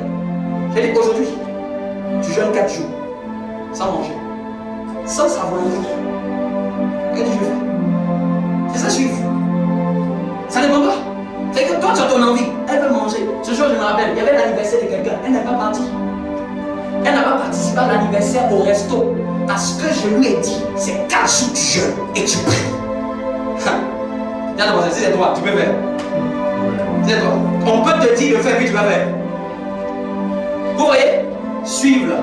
J'ai dit aujourd'hui, tu jeûnes 4 jours, sans manger, sans sa volonté. Qu'est-ce que tu veux? C'est ça suivre. Ça ne dépend pas. C'est que toi tu as ton envie, elle veut manger. Ce jour je me rappelle, il y avait l'anniversaire de quelqu'un, elle n'est pas partie. Elle n'a pas participé à l'anniversaire au resto. Parce que je lui ai dit, c'est 4 jours tu jeûnes et tu pries. Viens d'abord, c'est toi, tu peux faire. C'est toi. On peut te dire de faire, puis tu vas faire. Vous voyez, suivre,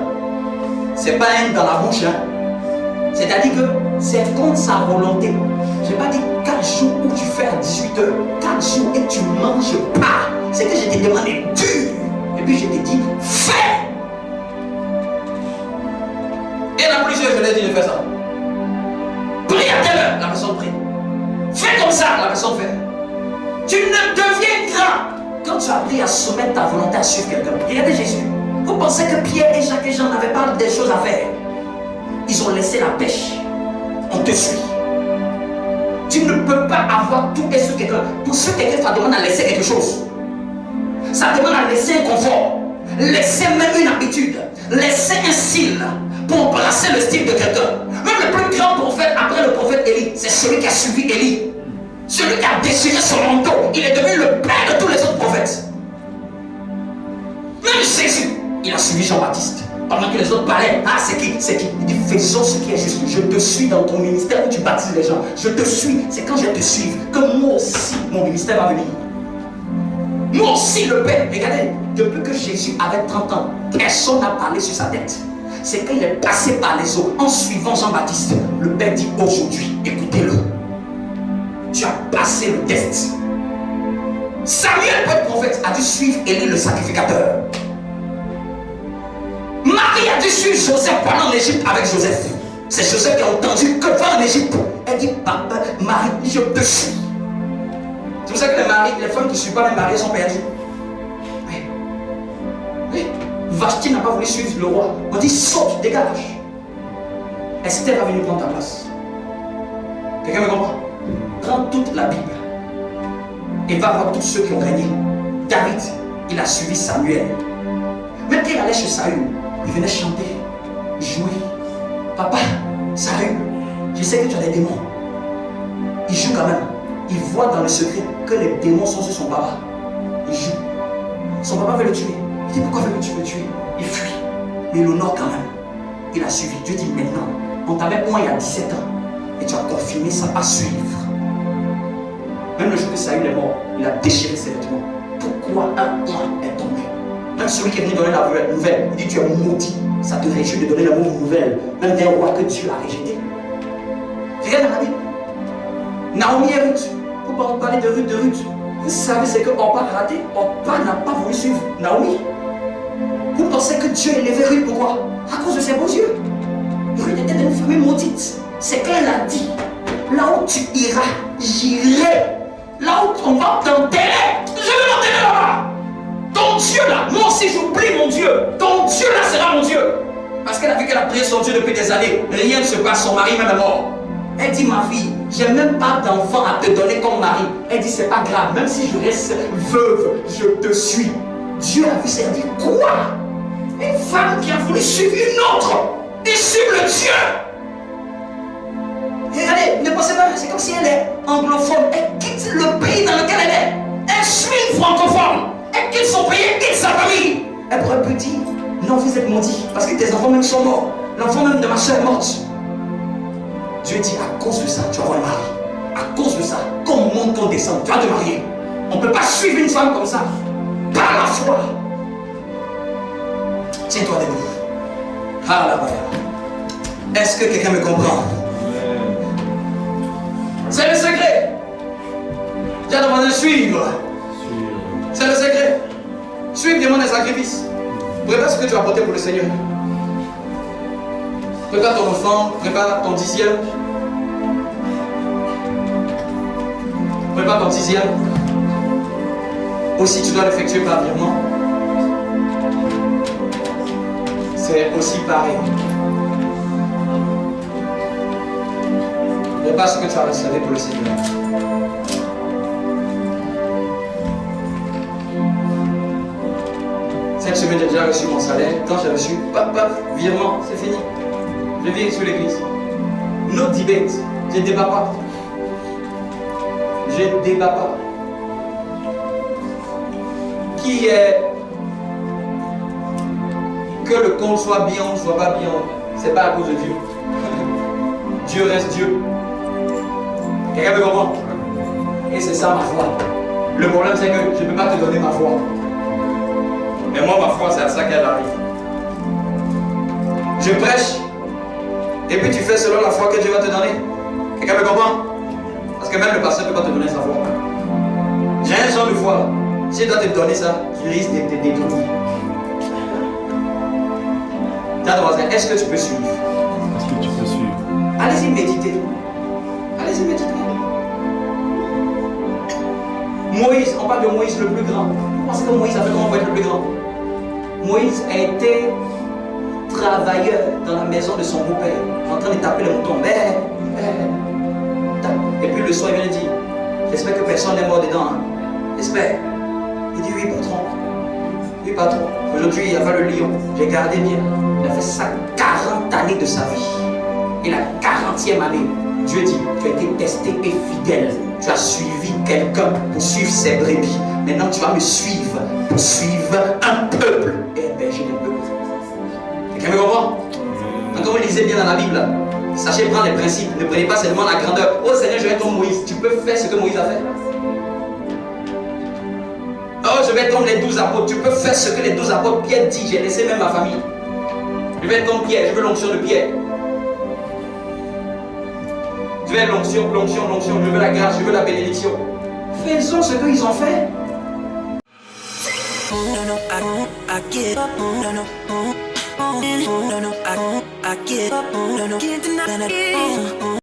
c'est pas un dans la bouche. Hein. C'est-à-dire que c'est contre sa volonté. Je n'ai pas dit 4 jours où tu fais à 18h, 4 jours et tu manges pas. C'est que je t'ai demandé dur. Et puis je t'ai dit, fais. Et la plusieurs, je l'ai dit de faire ça. Prie à telle heure, la personne prie. Fais comme ça, la personne fait. Tu ne deviens grand quand tu as appris à soumettre ta volonté à suivre quelqu'un. Regardez Jésus. Vous pensez que Pierre et Jacques et Jean n'avaient pas des choses à faire? Ils ont laissé la pêche. On te suit. Tu ne peux pas avoir tout et sur quelqu'un. Pour suivre quelqu'un, ça demande à laisser quelque chose. Ça demande à laisser un confort. Laisser même une habitude. Laisser un style. Pour embrasser le style de quelqu'un. Même le plus grand prophète après le prophète Élie, c'est celui qui a suivi Élie. Celui qui a déchiré son manteau. Il est devenu le père de tous les autres prophètes. Même Jésus, il a suivi Jean-Baptiste. Pendant que les autres parlaient, ah c'est qui? C'est qui? Il dit, faisons ce qui est juste. Je te suis dans ton ministère où tu baptises les gens. Je te suis. C'est quand je te suis que moi aussi, mon ministère va venir. Moi aussi, le Père. Regardez, depuis que Jésus avait 30 ans, personne n'a parlé sur sa tête. C'est quand il est passé par les eaux, en suivant Jean-Baptiste, le Père dit aujourd'hui, écoutez-le. Tu as passé le test. Samuel, le prophète, a dû suivre Élie le sacrificateur. Marie a dû suivre Joseph pendant l'Égypte avec Joseph. C'est Joseph qui a entendu que va en Égypte. Elle dit, papa, Marie, je te suis. C'est pour ça que les femmes qui ne suivent pas les mariés sont perdues. Oui. Vashti n'a pas voulu suivre le roi. On dit saute, dégage. Esther va venir prendre ta place. Quelqu'un me comprend? Prends toute la Bible et va voir tous ceux qui ont régné. David, il a suivi Samuel. Même quand il allait chez Saül, il venait chanter, jouer. Papa, Saül, je sais que tu as des démons. Il joue quand même. Il voit dans le secret que les démons sont sur son papa. Il joue. Son papa veut le tuer. Il dit pourquoi veux-tu me tuer? Il fuit. Mais il honore quand même. Il a suivi. Dieu dit maintenant, on t'avait moi il y a 17 ans. Et tu as confirmé ça à suivre. Même le jour que Saül est mort, il a déchiré ses vêtements. Pourquoi un roi est tombé? Même celui qui est venu donner la nouvelle, il dit tu es maudit. Ça te réjouit de donner la mauvaise nouvelle, même d'un roi que Dieu a rejeté. Regarde dans la Bible. Naomi et Ruth. Pour parler de Ruth. Vous savez ce que Orpa a raté? Orpa n'a pas voulu suivre Naomi. Vous pensez que Dieu élevait Ruth, pourquoi? À cause de ses beaux yeux. Ruth était d'une famille maudite. C'est qu'elle a dit, là où tu iras, j'irai. Là où on va t'enterrer, je vais m'enterrer là-bas. Ton Dieu là, moi aussi j'oublie mon Dieu. Ton Dieu là sera mon Dieu. Parce qu'elle a vu qu'elle a prié son Dieu depuis des années. Rien ne se passe, son mari même est mort. Elle dit, ma fille, j'ai même pas d'enfant à te donner comme mari. Elle dit, c'est pas grave, même si je reste veuve, je te suis. Dieu a vu ça, elle dit, quoi? Une femme qui a voulu suivre une autre et suivre le Dieu. Regardez, ne pensez pas, c'est comme si elle est anglophone. Elle quitte le pays dans lequel elle est. Elle suit une francophone. Elle quitte son pays, elle quitte sa famille. Elle pourrait plus dire, non, vous êtes maudits, parce que tes enfants même sont morts. L'enfant même de ma soeur est morte. Dieu dit, à cause de ça, tu vas avoir un mari. À cause de ça, qu'on monte, qu'on descend, tu vas te marier. On ne peut pas suivre une femme comme ça. Par la foi. Tiens-toi debout. Ah là-bas. Est-ce que quelqu'un me comprend? C'est le secret. Tu as demandé de suivre. C'est le secret. Suivre demande un sacrifice. Prépare ce que tu vas apporter pour le Seigneur. Prépare ton enfant, prépare ton 10e. Prépare ton 10e. Aussi, tu dois l'effectuer par virement. C'est aussi pareil. Prépare ce que tu as réservé pour le Seigneur. Cette semaine, j'ai déjà reçu mon salaire. Quand j'ai reçu, paf, paf, virement, c'est fini. Je viens sur l'église. No debate. Je ne débat pas. Je ne débat pas. Qui est que le compte soit bien ou soit pas bien, c'est pas à cause de Dieu. Dieu reste Dieu. Quelqu'un me comprend? Et c'est ça ma foi. Le problème c'est que je ne peux pas te donner ma foi. Mais moi ma foi c'est à ça qu'elle arrive. Je prêche. Et puis tu fais selon la foi que Dieu va te donner. Quelqu'un me comprend? Parce que même le pasteur ne peut pas te donner sa foi. J'ai un genre de foi. S'il doit te donner ça, tu risques de te détruire. Est-ce que tu peux suivre? Est-ce que tu peux suivre? Allez-y méditer. Allez-y méditer. Moïse, on parle de Moïse le plus grand. Vous pensez que Moïse a fait comment pour être le plus grand? Moïse a été travailleur dans la maison de son beau-père, en train de taper le mouton. Et puis le soir, il vient de dire, j'espère que personne n'est mort dedans. Hein? J'espère. Il dit, oui, patron. Oui, patron. Aujourd'hui, il y avait le lion. J'ai gardé bien. Il a fait ça 40 années de sa vie. Et la 40e année, Dieu dit, tu as été testé et fidèle. Tu as suivi quelqu'un pour suivre ses brebis. Maintenant, tu vas me suivre pour suivre un peuple et héberger des peuples. Quelqu'un me comprend? Quand vous lisez bien dans la Bible, sachez prendre les principes. Ne prenez pas seulement la grandeur. Oh Seigneur, je vais être comme Moïse. Tu peux faire ce que Moïse a fait. Oh, je vais être comme les 12 apôtres. Tu peux faire ce que les 12 apôtres. Pierre dit, j'ai laissé même ma famille. Je vais être comme Pierre. Je veux l'onction de Pierre. Je veux l'onction, l'onction, l'onction. Je veux la grâce, je veux la bénédiction. Faisons ce qu'ils ont fait. I get up, can't deny it.